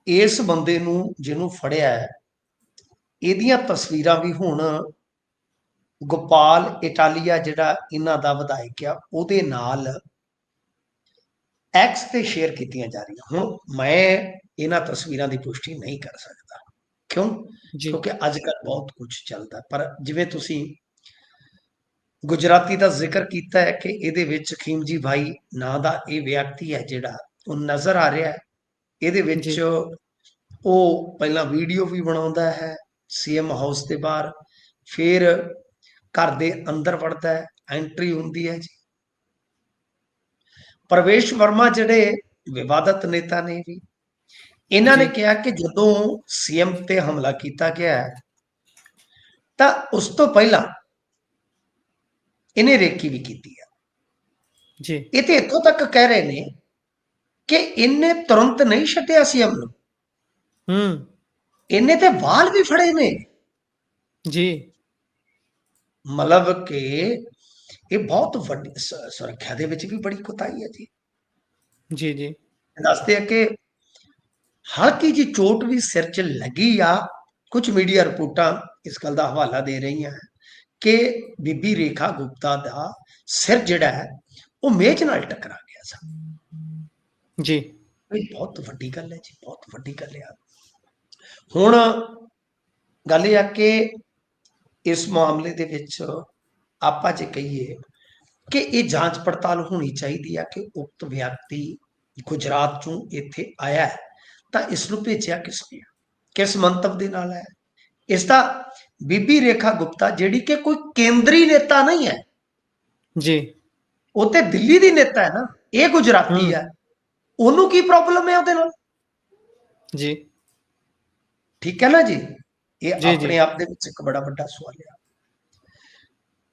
ਇਸ ਬੰਦੇ ਨੂੰ ਜਿਹਨੂੰ ਫੜਿਆ ਹੈ, ਇਹਦੀਆਂ ਤਸਵੀਰਾਂ ਵੀ ਹੁਣ ਗੋਪਾਲ ਇਟਾਲੀਆ ਜਿਹੜਾ ਇਹਨਾਂ ਦਾ ਵਿਧਾਇਕ ਆ ਉਹਦੇ ਨਾਲ ਐਕਸ ਤੇ ਸ਼ੇਅਰ ਕੀਤੀਆਂ ਜਾ ਰਹੀਆਂ। ਹੁਣ ਮੈਂ ਇਹਨਾਂ ਤਸਵੀਰਾਂ ਦੀ ਪੁਸ਼ਟੀ ਨਹੀਂ ਕਰ ਸਕਦਾ, ਕਿਉਂ? ਜੀ ਕਿਉਂਕਿ ਅੱਜ ਕੱਲ੍ਹ ਬਹੁਤ ਕੁਝ ਚੱਲਦਾ। ਪਰ ਜਿਵੇਂ ਤੁਸੀਂ ਗੁਜਰਾਤੀ ਦਾ ਜ਼ਿਕਰ ਕੀਤਾ ਹੈ ਕਿ ਇਹਦੇ ਵਿੱਚ ਖੀਮਜੀ ਭਾਈ ਨਾਂ ਦਾ ਇਹ ਵਿਅਕਤੀ ਹੈ ਜਿਹੜਾ ਉਹ ਨਜ਼ਰ ਆ ਰਿਹਾ ਹੈ। ਇਹਦੇ ਵਿੱਚ ਜੀ ਉਹ ਪਹਿਲਾਂ ਵੀਡੀਓ ਵੀ ਬਣਾਉਂਦਾ ਹੈ ਸੀਐਮ ਹਾਊਸ ਦੇ ਬਾਹਰ, ਫਿਰ ਘਰ ਦੇ ਅੰਦਰ ਵੜਦਾ ਹੈ, ਐਂਟਰੀ ਹੁੰਦੀ ਹੈ ਜੀ। ਪ੍ਰਵੇਸ਼ ਵਰਮਾ ਜਿਹੜੇ ਵਿਵਾਦਤ ਨੇਤਾ ਨੇ ਵੀ, ਇਹਨਾਂ ਨੇ ਜੀ ਕਿਹਾ ਕਿ ਜਦੋਂ ਸੀਐਮ ਤੇ ਹਮਲਾ ਕੀਤਾ ਗਿਆ ਹੈ ਤਾਂ ਉਸ ਤੋਂ ਪਹਿਲਾਂ ਇਹਨੇ ਰੇਕੀ ਵੀ ਕੀਤੀ ਹੈ। ਜੀ ਇਹ ਤੇ ਇੱਥੋਂ ਤੱਕ ਕਹਿ ਰਹੇ ਨੇ ਕਿ ਇਹਨੇ ਤੁਰੰਤ ਨਹੀਂ ਛੱਡਿਆ ਸੀਐਮ ਨੂੰ, ਹੂੰ ਇਹਨੇ ਤੇ ਵਾਲ ਵੀ ਫੜੇ ਨੇ। ਜੀ ਮਤਲਬ ਕਿ ਇਹ ਬਹੁਤ ਵੱਡੀ ਸੁਰੱਖਿਆ ਦੇ ਵਿੱਚ ਵੀ ਬੜੀ ਕੁਤਾਹੀ ਹੈ ਜੀ। ਜੀ ਜੀ ਦੱਸਦੇ ਆ ਕਿ ਹਲਕੀ ਜੀ ਚੋਟ ਵੀ ਸਿਰ 'ਚ ਲੱਗੀ ਆ। ਕੁਝ ਮੀਡੀਆ ਰਿਪੋਰਟਾਂ ਇਸ ਗੱਲ ਦਾ ਹਵਾਲਾ ਦੇ ਰਹੀਆਂ ਕਿ ਬੀਬੀ ਰੇਖਾ ਗੁਪਤਾ ਦਾ ਸਿਰ ਜਿਹੜਾ ਹੈ ਉਹ ਮੇਜ਼ ਨਾਲ ਟਕਰਾ ਗਿਆ ਸੀ। ਜੀ ਇਹ ਬਹੁਤ ਵੱਡੀ ਗੱਲ ਹੈ ਜੀ, ਬਹੁਤ ਵੱਡੀ ਗੱਲ ਹੈ। ਹੁਣ ਗੱਲ ਇਹ ਆ ਕਿ ਇਸ ਮਾਮਲੇ ਦੇ ਵਿੱਚ ਆਪਾਂ ਜੇ ਕਹੀਏ ਕਿ ਇਹ ਜਾਂਚ ਪੜਤਾਲ ਹੋਣੀ ਚਾਹੀਦੀ ਆ ਕਿ ਉਕਤ ਵਿਅਕਤੀ ਗੁਜਰਾਤ ਚੋਂ ਇੱਥੇ ਆਇਆ ਹੈ ਤਾਂ ਇਸ ਨੂੰ ਭੇਜਿਆ ਕਿਸ ਨੇ, ਕਿਸ ਮੰਤਵ ਦੇ ਨਾਲ ਹੈ। ਇਸ ਦਾ ਬੀਬੀ ਰੇਖਾ ਗੁਪਤਾ ਜਿਹੜੀ ਕਿ ਕੋਈ ਕੇਂਦਰੀ ਨੇਤਾ ਨਹੀਂ ਹੈ, ਜੀ ਉਹ ਤੇ ਦਿੱਲੀ ਦੀ ਨੇਤਾ ਹੈ ਨਾ, ਇਹ ਗੁਜਰਾਤੀ ਹੈ, ਉਹਨੂੰ ਕੀ ਪ੍ਰੋਬਲਮ ਹੈ ਉਹਦੇ ਨਾਲ? ਜੀ ਠੀਕ ਹੈ ਨਾ ਜੀ। ਇਹ ਜੀ ਆਪਣੇ ਆਪ ਦੇ ਵਿੱਚ ਇੱਕ ਬੜਾ ਵੱਡਾ ਸਵਾਲ ਹੈ।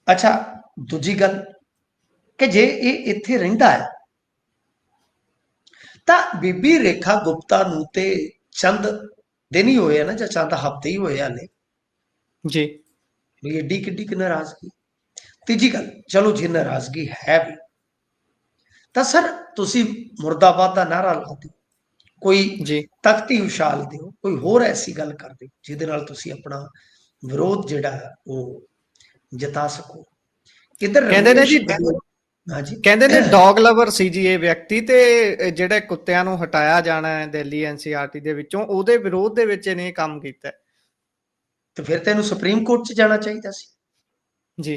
ਅੱਛਾ, ਦੂਜੀ ਗੱਲ ਕਿ ਜੇ ਇਹ ਇੱਥੇ ਰਹਿੰਦਾ ਹੈ ਤਾਂ ਬੀਬੀ ਰੇਖਾ ਗੁਪਤਾ ਨੂੰ ਤੇ ਚੰਦ ਦਿਨ ਹੀ ਹੋਏ ਆ ਨਾ, ਜਾਂ ਚੰਦ ਹਫ਼ਤੇ ਹੀ ਹੋਏ ਨੇ ਜੀ ਵੀ ਏਡੀ ਕਿੱਡੀ ਕਿ ਨਾਰਾਜ਼ਗੀ। ਤੀਜੀ ਗੱਲ, ਚਲੋ ਜੇ ਨਾਰਾਜ਼ਗੀ ਹੈ ਵੀ ਤਾਂ ਸਰ ਤੁਸੀਂ ਮੁਰਦਾਬਾਦ ਦਾ ਨਾਰਾ ਲਾ ਦਿਓ, ਕੋਈ ਜੀ ਤਖਤੀ ਉਛਾਲ ਦਿਓ, ਕੋਈ ਹੋਰ ਐਸੀ ਗੱਲ ਕਰ ਦਿਓ ਜਿਹਦੇ ਨਾਲ ਤੁਸੀਂ ਆਪਣਾ ਵਿਰੋਧ ਜਿਹੜਾ ਉਹ ਜਤਾ ਸਕੋ। ਇਧਰ ਕਹਿੰਦੇ ਨੇ ਜੀ, ਹਾਂਜੀ ਕਹਿੰਦੇ ਨੇ ਡੌਗ ਲਵਰ ਸੀ ਜੀ ਇਹ ਵਿਅਕਤੀ, ਤੇ ਜਿਹੜੇ ਕੁੱਤਿਆਂ ਨੂੰ ਹਟਾਇਆ ਜਾਣਾ ਹੈ ਦਿੱਲੀ ਐਨਸੀਆਰਟੀ ਦੇ ਵਿੱਚੋਂ, ਉਹਦੇ ਵਿਰੋਧ ਦੇ ਵਿੱਚ ਇਹਨੇ ਕੰਮ ਕੀਤਾ ਤੇ ਫਿਰ ਤੈਨੂੰ ਸੁਪਰੀਮ ਕੋਰਟ 'ਚ ਜਾਣਾ ਚਾਹੀਦਾ ਸੀ। ਜੀ।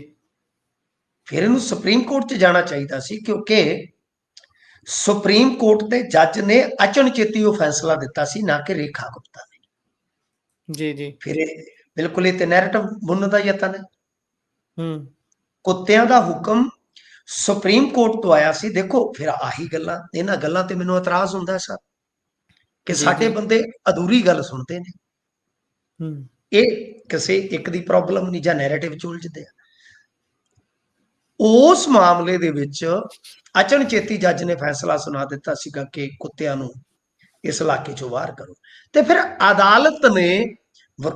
ਫਿਰ ਇਹਨੂੰ ਸੁਪਰੀਮ ਕੋਰਟ 'ਚ ਜਾਣਾ ਚਾਹੀਦਾ ਸੀ, ਕਿਉਂਕਿ ਸੁਪਰੀਮ ਕੋਰਟ ਦੇ ਜੱਜ ਨੇ ਅਚਨਚੇਤੀ ਉਹ ਫੈਸਲਾ ਦਿੱਤਾ ਸੀ, ਨਾ ਕਿ ਰੇਖਾ ਗੁਪਤਾ ਨੇ। ਜੀ ਜੀ ਫਿਰ ਬਿਲਕੁਲ ਇਹ ਤੇ ਨੈਰੇਟਿਵ ਬੁਣਨ ਦਾ ਯਤਨ ਹੈ। ਹੂੰ ਕੁੱਤਿਆਂ ਦਾ ਹੁਕਮ ਸੁਪਰੀਮ ਕੋਰਟ ਤੋਂ ਆਇਆ ਸੀ। ਦੇਖੋ ਫਿਰ ਆਹੀ ਗੱਲਾਂ, ਇਹਨਾਂ ਗੱਲਾਂ ਤੇ ਮੈਨੂੰ ਇਤਰਾਜ਼ ਹੁੰਦਾ ਸਰ ਕਿ ਜੀ ਸਾਡੇ ਜੀ ਬੰਦੇ ਅਧੂਰੀ ਗੱਲ ਸੁਣਦੇ ਨੇ। ਹੂੰ ਇਹ ਕਿਸੇ ਇੱਕ ਦੀ ਪ੍ਰੋਬਲਮ ਨਹੀਂ, ਜਾਂ ਨੈਰੇਟਿਵ ਚ ਉਲਝਦੇ ਆ। ਉਸ ਮਾਮਲੇ ਦੇ ਵਿੱਚ ਅਚਨਚੇਤੀ ਜੱਜ ਨੇ ਫੈਸਲਾ ਸੁਣਾ ਦਿੱਤਾ ਸੀਗਾ ਕਿ ਕੁੱਤਿਆਂ ਨੂੰ ਇਸ ਇਲਾਕੇ ਚੋਂ ਬਾਹਰ ਕਰੋ। ਤੇ ਫਿਰ ਅਦਾਲਤ ਨੇ,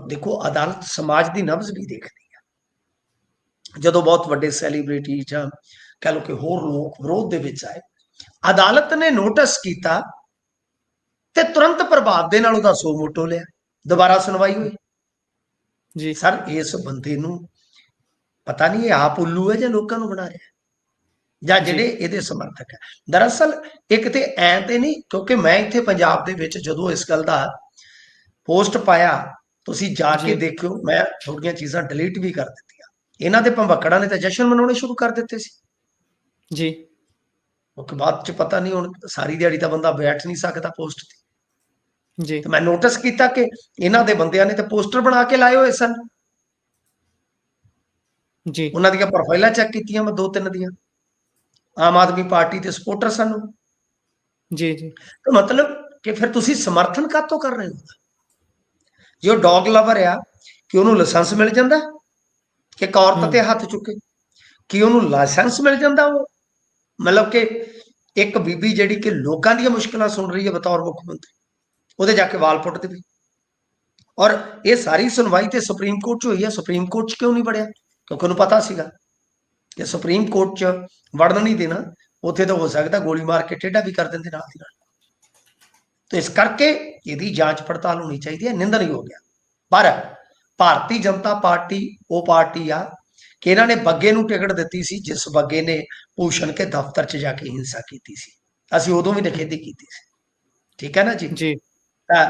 ਦੇਖੋ ਅਦਾਲਤ ਸਮਾਜ ਦੀ ਨਬਜ਼ ਵੀ ਦੇਖਦੀ ਹੈ। ਜਦੋਂ ਬਹੁਤ ਵੱਡੇ ਸੈਲੀਬ੍ਰਿਟੀ ਜਾਂ ਕਹਿ ਲਓ ਕਿ ਹੋਰ ਲੋਕ ਵਿਰੋਧ ਦੇ ਵਿੱਚ ਆਏ, ਅਦਾਲਤ ਨੇ ਨੋਟਿਸ ਕੀਤਾ ਤੇ ਤੁਰੰਤ ਪ੍ਰਭਾਵ ਦੇ ਨਾਲ ਉਹਦਾ ਸੋ ਮੋਟੋ ਲਿਆ, ਦੁਬਾਰਾ ਸੁਣਵਾਈ ਹੋਈ। ਜੀ ਸਰ ਇਸ ਬੰਦੇ ਨੂੰ ਪਤਾ ਨਹੀਂ ਇਹ ਆਪ ਉੱਲੂ ਹੈ ਜਾਂ ਲੋਕਾਂ ਨੂੰ ਬਣਾ ਰਿਹਾ। ਜਾਂ ਜੀ ਜਿਹੜੇ ਇਹਦੇ ਸਮਰਥਕ ਹੈ। ਦਰਅਸਲ ਇੱਕ ਤੇ ਐਂ ਤੇ ਨਹੀਂ, ਕਿਉਂਕਿ ਮੈਂ ਇੱਥੇ ਪੰਜਾਬ ਦੇ ਵਿੱਚ ਜਦੋਂ ਇਸ ਗੱਲ ਦਾ ਪੋਸਟ ਪਾਇਆ, ਤੁਸੀਂ ਜਾ ਕੇ ਜੀ ਦੇਖਿਓ, ਮੈਂ ਥੋੜੀਆਂ ਚੀਜ਼ਾਂ ਡਿਲੀਟ ਵੀ ਕਰ ਦਿੱਤੀਆਂ। ਇਹਨਾਂ ਦੇ ਭੰਬਕੜਾਂ ਨੇ ਤਾਂ ਜਸ਼ਨ ਮਨਾਉਣੇ ਸ਼ੁਰੂ ਕਰ ਦਿੱਤੇ ਸੀ, ਜੀ ਕਿਉਂਕਿ ਬਾਅਦ ਚ ਪਤਾ ਨਹੀਂ, ਹੁਣ ਸਾਰੀ ਦਿਹਾੜੀ ਤਾਂ ਬੰਦਾ ਬੈਠ ਨਹੀਂ ਸਕਦਾ ਪੋਸਟ ਤੇ। ਜੀ ਤੇ ਮੈਂ ਨੋਟਿਸ ਕੀਤਾ ਕਿ ਇਹਨਾਂ ਦੇ ਬੰਦਿਆਂ ਨੇ ਤਾਂ ਪੋਸਟਰ ਬਣਾ ਕੇ ਲਾਏ ਹੋਏ ਸਨ। ਜੀ ਉਹਨਾਂ ਦੀਆਂ ਪ੍ਰੋਫਾਈਲਾਂ ਚੈੱਕ ਕੀਤੀਆਂ ਮੈਂ 2-3 ਦੀਆਂ, ਆਮ ਆਦਮੀ ਪਾਰਟੀ ਦੇ ਸਪੋਰਟਰ ਸਨ। ਜੀ ਜੀ ਤਾਂ ਮਤਲਬ ਕਿ ਫਿਰ ਤੁਸੀਂ ਸਮਰਥਨ ਕਾਹਤੋਂ ਕਰ ਰਹੇ ਹੋ? ਜੇ ਉਹ ਡੌਗ ਲਵਰ ਆ, ਕਿ ਉਹਨੂੰ ਲਾਇਸੈਂਸ ਮਿਲ ਜਾਂਦਾ ਕਿ ਇੱਕ ਔਰਤ ਤੇ ਹੱਥ ਚੁੱਕੇ, ਕਿ ਉਹਨੂੰ ਲਾਇਸੈਂਸ ਮਿਲ ਜਾਂਦਾ? ਉਹ ਮਤਲਬ ਕਿ ਇੱਕ ਬੀਬੀ ਜਿਹੜੀ ਕਿ ਲੋਕਾਂ ਦੀਆਂ ਮੁਸ਼ਕਲਾਂ ਸੁਣ ਰਹੀ ਹੈ ਬਤੌਰ ਮੁੱਖ ਮੰਤਰੀ, ਉਹਦੇ ਜਾ ਕੇ ਵਾਲ ਪੁੱਟ ਦੇਵੇ। ਔਰ ਇਹ ਸਾਰੀ ਸੁਣਵਾਈ ਤੇ ਸੁਪਰੀਮ ਕੋਰਟ 'ਚ ਹੋਈ ਹੈ। ਸੁਪਰੀਮ ਕੋਰਟ 'ਚ ਕਿਉਂ ਨਹੀਂ ਵੜਿਆ? ਕਿਉਂਕਿ ਉਹਨੂੰ ਪਤਾ ਸੀਗਾ ਕਿ ਸੁਪਰੀਮ ਕੋਰਟ 'ਚ ਵੜਨ ਨਹੀਂ ਦੇਣਾ, ਉੱਥੇ ਤਾਂ ਹੋ ਸਕਦਾ ਗੋਲੀ ਮਾਰ ਕੇ ਟੇਢਾ ਵੀ ਕਰ ਦਿੰਦੇ ਨਾਲ ਦੀ ਨਾਲ। ਤੇ ਇਸ ਕਰਕੇ ਇਹਦੀ ਜਾਂਚ ਪੜਤਾਲ ਹੋਣੀ ਚਾਹੀਦੀ ਹੈ। ਨਿੰਦਣਯੋਗ ਗਿਆ। ਪਰ ਭਾਰਤੀ ਜਨਤਾ ਪਾਰਟੀ ਉਹ ਪਾਰਟੀ ਆ ਕਿ ਇਹਨਾਂ ਨੇ ਬੱਗੇ ਨੂੰ ਟਿਕਟ ਦਿੱਤੀ ਸੀ, ਜਿਸ ਬੱਗੇ ਨੇ ਭੂਸ਼ਣ ਕੇ ਦਫ਼ਤਰ 'ਚ ਜਾ ਕੇ ਹਿੰਸਾ ਕੀਤੀ ਸੀ। ਅਸੀਂ ਉਦੋਂ ਵੀ ਨਿਖੇਧੀ ਕੀਤੀ ਸੀ, ਠੀਕ ਹੈ ਨਾ ਜੀ। ਜੀ ਤਾਂ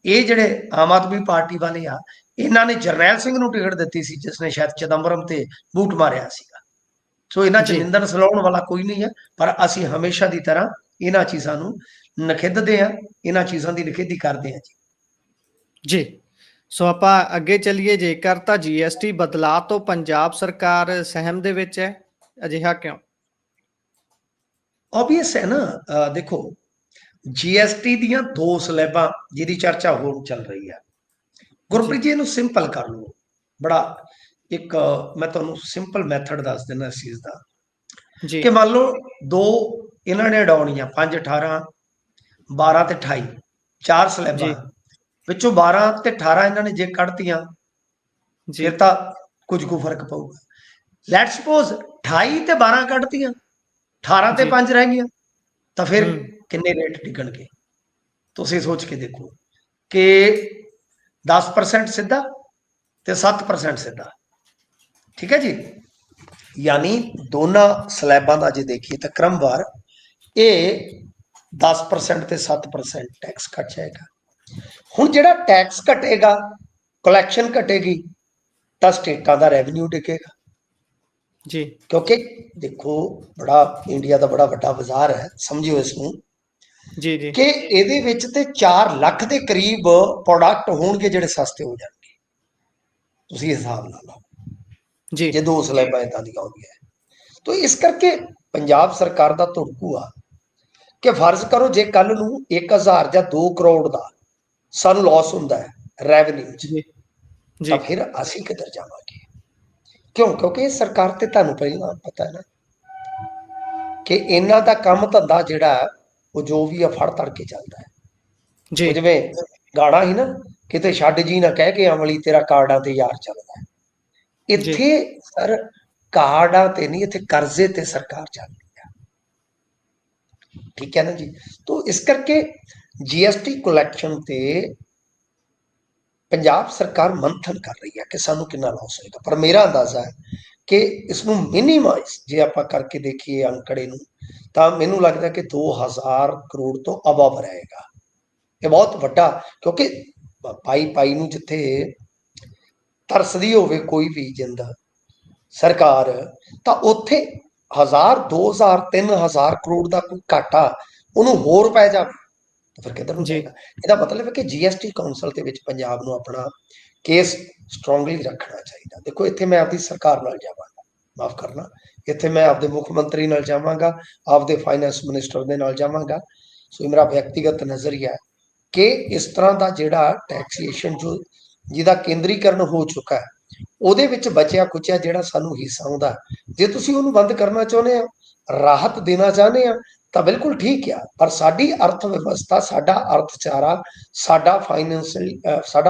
ਇਹ ਜਿਹੜੇ ਆਮ ਆਦਮੀ ਪਾਰਟੀ ਵਾਲੇ ਆ, ਇਹਨਾਂ ਨੇ ਜਰਨੈਲ ਸਿੰਘ ਨੂੰ ਟਿਕਟ ਦਿੱਤੀ ਸੀ, ਜਿਸ ਨੇ ਸ਼ਾਇਦ ਚਿਦੰਬਰਮ ਤੇ ਬੂਟ ਮਾਰਿਆ ਸੀਗਾ। ਸੋ ਇਹਨਾਂ 'ਚ ਜੀ ਨਿੰਦਣ ਸਲਾਉਣ ਵਾਲਾ ਕੋਈ ਨਹੀਂ ਹੈ, ਪਰ ਅਸੀਂ ਹਮੇਸ਼ਾ ਦੀ ਤਰ੍ਹਾਂ ਇਹਨਾਂ ਚੀਜ਼ਾਂ ਨੂੰ ਨਿਖੇਧਦੇ ਆ, ਇਹਨਾਂ ਚੀਜ਼ਾਂ ਦੀ ਨਿਖੇਧੀ ਕਰਦੇ ਆ ਜੀ। ਜੀ ਸੋ ਆਪਾਂ ਅੱਗੇ ਚੱਲੀਏ। ਜੇਕਰ ਤਾਂ GST ਬਦਲਾਅ ਤੋਂ ਪੰਜਾਬ ਸਰਕਾਰ ਸਹਿਮ ਦੇ ਵਿੱਚ ਹੈ, ਅਜਿਹਾ ਕਿਉਂ? ਆਬਵੀਅਸ ਹੈ ਨਾ। ਦੇਖੋ, GST ਦੀਆਂ 2 ਸਲੈਬਾਂ ਜਿਹਦੀ ਚਰਚਾ ਹੋਰ ਚੱਲ ਰਹੀ ਹੈ। ਗੁਰਪ੍ਰੀਤ ਜੀ, ਇਹਨੂੰ ਸਿੰਪਲ ਕਰ ਲਓ। ਬੜਾ ਇੱਕ ਮੈਂ ਤੁਹਾਨੂੰ ਸਿੰਪਲ ਮੈਥਡ ਦੱਸ ਦਿੰਦਾ ਇਸ ਚੀਜ਼ ਦਾ, ਜੀ ਕਿ ਮੰਨ ਲਓ 2 ਇਹਨਾਂ ਨੇ ਅਡਾਉਣੀਆਂ, 5, 18, 12 ਤੇ 28, 4 ਸਲੈਬਾਂ, ਜੀ ਵਿੱਚੋਂ 12 ਤੇ 18 ਇਹਨਾਂ ਨੇ ਜੇ ਕੱਢਤੀਆਂ, ਜੀ ਫਿਰ ਤਾਂ ਕੁਝ ਕੁ ਫਰਕ ਪਊਗਾ। ਲੈਟ ਸਪੋਜ਼ 28 ਤੇ 12 ਕੱਢਤੀਆਂ, 18 ਤੇ ਜੀ 5 ਰਹਿ ਗਈਆਂ, ਤਾਂ ਫਿਰ ਹੂੰ ਕਿੰਨੇ ਰੇਟ ਡਿੱਗਣਗੇ? ਤੁਸੀਂ ਸੋਚ ਕੇ ਦੇਖੋ ਕਿ 10% ਸਿੱਧਾ ਤੇ 7% ਸਿੱਧਾ, ਠੀਕ ਹੈ ਜੀ। ਯਾਨੀ ਦੋਨਾਂ ਸਲੈਬਾਂ ਦਾ ਜੇ ਦੇਖੀਏ ਤਾਂ ਕ੍ਰਮਵਾਰ ਇਹ 10% ਤੇ 7% ਟੈਕਸ ਘਟ ਜਾਏਗਾ। ਹੁਣ ਜਿਹੜਾ ਟੈਕਸ ਘਟੇਗਾ, ਕਲੈਕਸ਼ਨ ਘਟੇਗੀ, ਤਾਂ ਸਟੇਟਾਂ ਦਾ ਰੈਵਨਿਊ ਡਿੱਗੇਗਾ। ਜੀ ਕਿਉਂਕਿ ਦੇਖੋ, ਬੜਾ ਇੰਡੀਆ ਦਾ ਬੜਾ ਵੱਡਾ ਬਾਜ਼ਾਰ ਹੈ, ਸਮਝਿਓ ਇਸ ਨੂੰ, ਜੀ ਜੀ ਕਿ ਇਹਦੇ ਵਿੱਚ ਤੇ 4 ਲੱਖ ਦੇ ਕਰੀਬ ਪ੍ਰੋਡਕਟ ਹੋਣਗੇ ਜਿਹੜੇ ਸਸਤੇ ਹੋ ਜਾਣਗੇ। ਤੁਸੀਂ ਹਿਸਾਬ ਲਾ ਲਓ ਜੀ ਜੇ 2 ਸਲੈਬਾਂ ਇਦਾਂ ਦੀਆਂ ਹੋਣਗੀਆਂ। ਤਾਂ ਇਸ ਕਰਕੇ ਪੰਜਾਬ ਸਰਕਾਰ ਦਾ ਧੁਰਕੂ ਆ ਕਿ ਫਰਜ਼ ਕਰੋ ਜੇ ਕੱਲ ਨੂੰ 1000 ਜਾਂ 2 ਕਰੋੜ ਦਾ ਸਾਨੂੰ ਲਾਸ ਹੁੰਦਾ ਹੈ ਰੈਵਨਿਊ 'ਚ, ਜੀ ਤਾਂ ਜੀ ਫਿਰ ਅਸੀਂ ਕਿੱਧਰ ਜਾਵਾਂਗੇ? ਕਿਉਂ? ਕਿਉਂਕਿ ਇਹ ਸਰਕਾਰ ਤੇ ਤੁਹਾਨੂੰ ਪਹਿਲਾਂ ਪਤਾ ਹੈ ਨਾ ਕਿ ਇਹਨਾਂ ਦਾ ਕੰਮ ਧੰਦਾ ਜਿਹੜਾ ਉਹ ਜੋ ਵੀ ਆ ਫੜ ਤੜ ਕੇ ਚੱਲਦਾ ਹੈ। ਉਹ ਜੀ ਜਿਵੇਂ ਗਾਣਾ ਸੀ ਨਾ, ਕਿਤੇ ਛੱਡ ਜੀ ਨਾ ਕਹਿ ਕੇ ਅਮਲੀ, ਤੇਰਾ ਕਾਰਡਾਂ ਤੇ ਯਾਰ ਚੱਲਦਾ ਹੈ। ਜੀ ਇੱਥੇ ਸਰ ਕਾਰਡਾਂ ਤੇ ਨਹੀਂ, ਇੱਥੇ ਕਰਜ਼ੇ ਤੇ ਸਰਕਾਰ ਚੱਲਦੀ ਹੈ, ਠੀਕ ਹੈ ਨਾ ਜੀ। ਤੋਂ ਇਸ ਕਰਕੇ GST ਕਲੈਕਸ਼ਨ ਤੇ ਪੰਜਾਬ ਸਰਕਾਰ ਮੰਥਨ ਕਰ ਰਹੀ ਹੈ ਕਿ ਸਾਨੂੰ ਕਿੰਨਾ ਲਾਸ ਹੋਏਗਾ। ਪਰ ਮੇਰਾ ਅੰਦਾਜ਼ਾ ਹੈ ਕਿ ਇਸ ਨੂੰ ਮਿਨੀਮਾਈਜ਼ ਜੇ ਆਪਾਂ ਕਰਕੇ ਦੇਖੀਏ ਅੰਕੜੇ ਨੂੰ, ਤਾਂ ਮੈਨੂੰ ਲੱਗਦਾ ਕਿ 2000 ਕਰੋੜ ਤੋਂ ਅਬਵ ਰਹੇਗਾ। ਇਹ ਬਹੁਤ ਵੱਡਾ, ਕਿਉਂਕਿ ਪਾਈ ਨੂੰ ਜਿੱਥੇ ਤਰਸਦੀ ਹੋਵੇ ਕੋਈ ਵੀ ਜਿੰਦ ਸਰਕਾਰ, ਤਾਂ ਉੱਥੇ 1000, 2000, 3000 ਕਰੋੜ ਦਾ ਕੋਈ ਘਾਟਾ ਉਹਨੂੰ ਹੋਰ ਪੈ ਜਾਵੇ, ਫਿਰ ਕਿੱਧਰ ਨੂੰ ਜੀ ਜਾਏਗਾ? ਇਹਦਾ ਮਤਲਬ ਹੈ ਕਿ GST ਕਾਉਂਸਲ ਦੇ ਵਿੱਚ ਪੰਜਾਬ ਨੂੰ ਆਪਣਾ ਕੇਸ ਸਟਰੋਂਗਲੀ ਰੱਖਣਾ ਚਾਹੀਦਾ। ਦੇਖੋ, ਇੱਥੇ ਮੈਂ ਆਪਦੀ ਸਰਕਾਰ ਨਾਲ ਜਾਵਾਂਗਾ, ਮਾਫ ਕਰਨਾ, ਇੱਥੇ ਮੈਂ ਆਪਦੇ ਮੁੱਖ ਮੰਤਰੀ ਨਾਲ ਜਾਵਾਂਗਾ, ਆਪਦੇ ਫਾਈਨੈਂਸ ਮਿਨਿਸਟਰ ਦੇ ਨਾਲ ਜਾਵਾਂਗਾ। ਸੋ ਮੇਰਾ ਵਿਅਕਤੀਗਤ ਨਜ਼ਰੀਆ ਹੈ ਕਿ ਇਸ ਤਰ੍ਹਾਂ ਦਾ ਜਿਹੜਾ ਟੈਕਸੇਸ਼ਨ ਜੋ ਜਿਹਦਾ ਕੇਂਦਰੀਕਰਨ ਹੋ ਚੁੱਕਾ ਹੈ, ਉਹਦੇ ਵਿੱਚ ਬਚਿਆ ਕੁਚਿਆ ਜਿਹੜਾ ਸਾਨੂੰ ਹਿੱਸਾ ਆਉਂਦਾ, ਜੇ ਤੁਸੀਂ ਉਹਨੂੰ ਬੰਦ ਕਰਨਾ ਚਾਹੁੰਦੇ ਆ, ਰਾਹਤ ਦੇਣਾ ਚਾਹੁੰਦੇ ਆ, ਤਾਂ ਬਿਲਕੁਲ ਠੀਕ ਆ। ਪਰ ਸਾਡੀ ਅਰਥ ਵਿਵਸਥਾ, ਸਾਡਾ ਅਰਥਚਾਰਾ, ਸਾਡਾ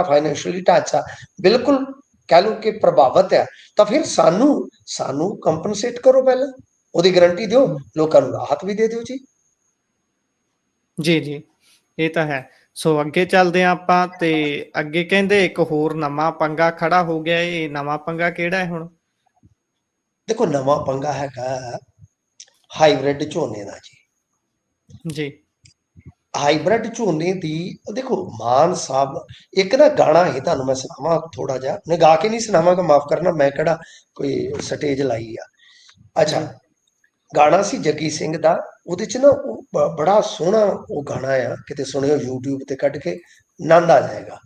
ਫਾਈਨੈਂਸ਼ੀਅਲੀ ਢਾਂਚਾ ਬਿਲਕੁਲ ਕਹਿ ਲਓ ਕਿ ਪ੍ਰਭਾਵਿਤ ਹੈ। ਤਾਂ ਫਿਰ ਸਾਨੂੰ ਕੰਪਨਸੇਟ ਕਰੋ, ਪਹਿਲਾਂ ਉਹਦੀ ਗਰੰਟੀ ਦਿਓ, ਲੋਕਾਂ ਨੂੰ ਰਾਹਤ ਵੀ ਦੇ ਦਿਓ ਜੀ। ਜੀ ਜੀ ਇਹ ਤਾਂ ਹੈ। ਸੋ ਅੱਗੇ ਚੱਲਦੇ ਹਾਂ ਆਪਾਂ। ਤੇ ਅੱਗੇ ਕਹਿੰਦੇ ਇੱਕ ਹੋਰ ਨਵਾਂ ਪੰਗਾ ਖੜਾ ਹੋ ਗਿਆ। ਇਹ ਨਵਾਂ ਪੰਗਾ ਕਿਹੜਾ ਹੈ ਹੁਣ? ਦੇਖੋ, ਨਵਾਂ ਪੰਗਾ ਹੈਗਾ ਹਾਈਬ੍ਰਿਡ ਝੋਨੇ ਦਾ ਜੀ। ਜੀ ਹਾਈਬ੍ਰਿਡ ਝੋਨੇ ਦੀ ਦੇਖੋ ਮਾਨ ਸਾਹਿਬ, ਇੱਕ ਨਾ ਗਾਣਾ ਹੈ ਤੁਹਾਨੂੰ ਮੈਂ ਸੁਣਾਵਾਂ ਥੋੜਾ ਜਿਹਾ, ਮੈਂ ਗਾ ਕੇ ਨਹੀਂ ਸੁਣਾਵਾਂਗਾ, ਮਾਫ ਕਰਨਾ, ਮੈਂ ਕਿਹੜਾ ਕੋਈ ਸਟੇਜ ਲਾਈ ਆ। ਅੱਛਾ, ਜੀ ਗਾਣਾ ਸੀ ਜੱਗੀ ਸਿੰਘ ਦਾ, ਉਹਦੇ ਚ ਨਾ ਉਹ ਬੜਾ ਸੋਹਣਾ ਉਹ ਗਾਣਾ ਆ, ਕਿਤੇ ਸੁਣਿਓ YouTube ਤੇ ਕੱਢ ਕੇ, ਆਨੰਦ ਆ ਜਾਏਗਾ।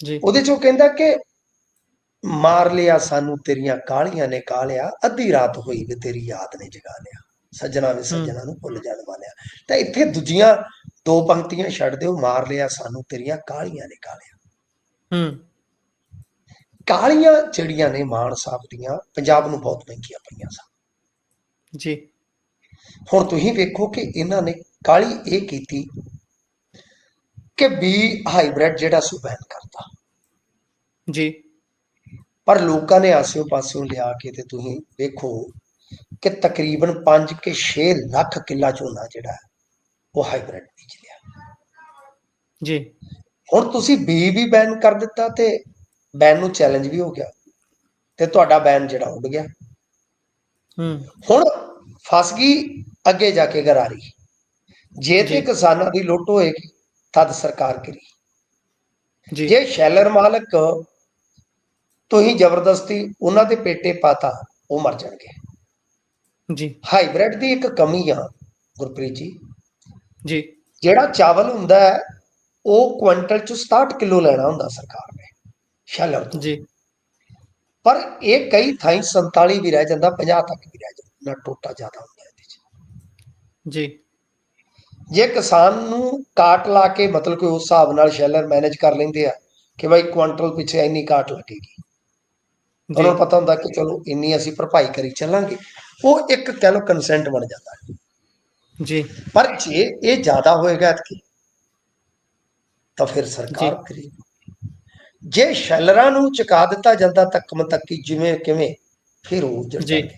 ਜੀ ਉਹਦੇ ਚ ਉਹ ਕਹਿੰਦਾ ਕਿ ਮਾਰ ਲਿਆ ਸਾਨੂੰ ਤੇਰੀਆਂ ਕਾਹਲੀਆਂ ਨੇ ਕਾਹਲਿਆ, ਅੱਧੀ ਰਾਤ ਹੋਈ ਵੀ ਤੇਰੀ ਯਾਦ ਨੇ ਜਗਾ ਲਿਆ, ਸੱਜਣਾ ਵੀ ਸੱਜਣਾ ਨੂੰ ਭੁੱਲ ਜਾਣ ਵਾਲਿਆ। ਤਾਂ ਇੱਥੇ ਦੂਜੀਆਂ ਦੋ ਪੰਕਤੀਆਂ ਛੱਡ ਦਿਓ, ਮਾਰ ਲਿਆ ਸਾਨੂੰ ਤੇਰੀਆਂ ਕਾਹਲੀਆਂ ਨੇ ਕਾਹਲਿਆ। ਹੂੰ ਕਾਹਲੀਆਂ ਜਿਹੜੀਆਂ ਨੇ ਮਾਨ ਸਾਹਿਬ ਦੀਆਂ ਪੰਜਾਬ ਨੂੰ ਬਹੁਤ ਮਹਿੰਗੀਆਂ ਪਈਆਂ ਸਨ। ਜੀ ਹੁਣ ਤੁਸੀਂ ਵੇਖੋ ਕਿ ਇਹਨਾਂ ਨੇ ਕਾਹਲੀ ਇਹ ਕੀਤੀ ਕਿ ਬੀ ਹਾਈਬ੍ਰਿਡ ਜਿਹੜਾ ਸੀ ਬੈਨ ਕਰਤਾ, ਜੀ ਪਰ ਲੋਕਾਂ ਨੇ ਆਸਿਓ ਪਾਸਿਓਂ ਲਿਆ ਕੇ ਤੇ ਤੁਸੀਂ ਵੇਖੋ ਕਿ ਤਕਰੀਬਨ 5 ਕੇ 6 ਲੱਖ ਕਿੱਲਾ ਝੋਨਾ ਜਿਹੜਾ ਉਹ ਹਾਈਬ੍ਰਿਡ ਬੀਜ ਲਿਆ। ਜੀ ਹੁਣ ਤੁਸੀਂ ਬੀ ਵੀ ਬੈਨ ਕਰ ਦਿੱਤਾ ਤੇ ਬੈਨ ਨੂੰ ਚੈਲੰਜ ਵੀ ਹੋ ਗਿਆ ਤੇ ਤੁਹਾਡਾ ਬੈਨ ਜਿਹੜਾ ਉੱਡ ਗਿਆ। ਹੂੰ ਹੁਣ ਫਸ ਗਈ ਅੱਗੇ ਜਾ ਕੇ ਗਰਾਰੀ, ਜੇ ਤੇ ਜੀ ਕਿਸਾਨਾਂ ਦੀ ਲੁੱਟ ਹੋਏਗੀ ਤਦ ਸਰਕਾਰ ਕਰੀ, ਜੀ ਜੇ ਸ਼ੈਲਰ ਮਾਲਕ ਤੁਸੀਂ ਜ਼ਬਰਦਸਤੀ ਉਹਨਾਂ ਦੇ ਪੇਟੇ ਪਾਤਾ ਉਹ ਮਰ ਜਾਣਗੇ। ਜੀ ਹਾਈਬ੍ਰਿਡ ਦੀ ਇੱਕ ਕਮੀ ਆ ਗੁਰਪ੍ਰੀਤ ਜੀ, ਜੀ ਜਿਹੜਾ ਚਾਵਲ ਹੁੰਦਾ ਹੈ ਉਹ ਕੁਇੰਟਲ ਚ 67 ਕਿਲੋ ਲੈਣਾ ਹੁੰਦਾ ਸਰਕਾਰ ਨੇ ਸ਼ੈਲਰ ਤੋਂ, ਜੀ ਪਰ ਇਹ ਕਈ ਥਾਈਂ 47 ਵੀ ਰਹਿ ਜਾਂਦਾ, 50 ਤੱਕ ਵੀ ਰਹਿ ਜਾਂਦਾ, ਨਾ ਟੋਟਾ ਜ਼ਿਆਦਾ ਹੁੰਦਾ ਇਹਦੇ ਚ। ਜੀ ਜੇ ਕਿਸਾਨ ਨੂੰ ਕਾਟ ਲਾ ਕੇ ਮਤਲਬ ਕਿ ਉਸ ਹਿਸਾਬ ਨਾਲ ਸ਼ੈਲਰ ਮੈਨੇਜ ਕਰ ਲੈਂਦੇ ਆ ਕਿ ਭਾਈ ਕੁਆਂਟਲ ਪਿੱਛੇ ਇੰਨੀ ਕਾਟ ਲੱਗੇਗੀ, ਉਹਨਾਂ ਨੂੰ ਪਤਾ ਹੁੰਦਾ ਕਿ ਚਲੋ ਇੰਨੀ ਅਸੀਂ ਭਰਪਾਈ ਕਰੀ ਚੱਲਾਂਗੇ, ਉਹ ਇੱਕ ਕਹਿ ਲਓ ਕੰਸੈਂਟ ਬਣ ਜਾਂਦਾ ਹੈ। ਜੀ ਪਰ ਜੇ ਇਹ ਜ਼ਿਆਦਾ ਹੋਏਗਾ ਤਾਂ ਫਿਰ ਜੀ ਸਰਕਾਰ ਕਰੇ। ਜੇ ਸ਼ੈਲਰਾਂ ਨੂੰ ਚੁਕਾ ਦਿੱਤਾ ਜਾਂਦਾ ਤੱਕ ਮਤੱਕੀ ਜਿਵੇਂ ਕਿਵੇਂ, ਫਿਰ ਉਹ ਉੱਜੜ ਜੀ ਜਾਂਦੇ।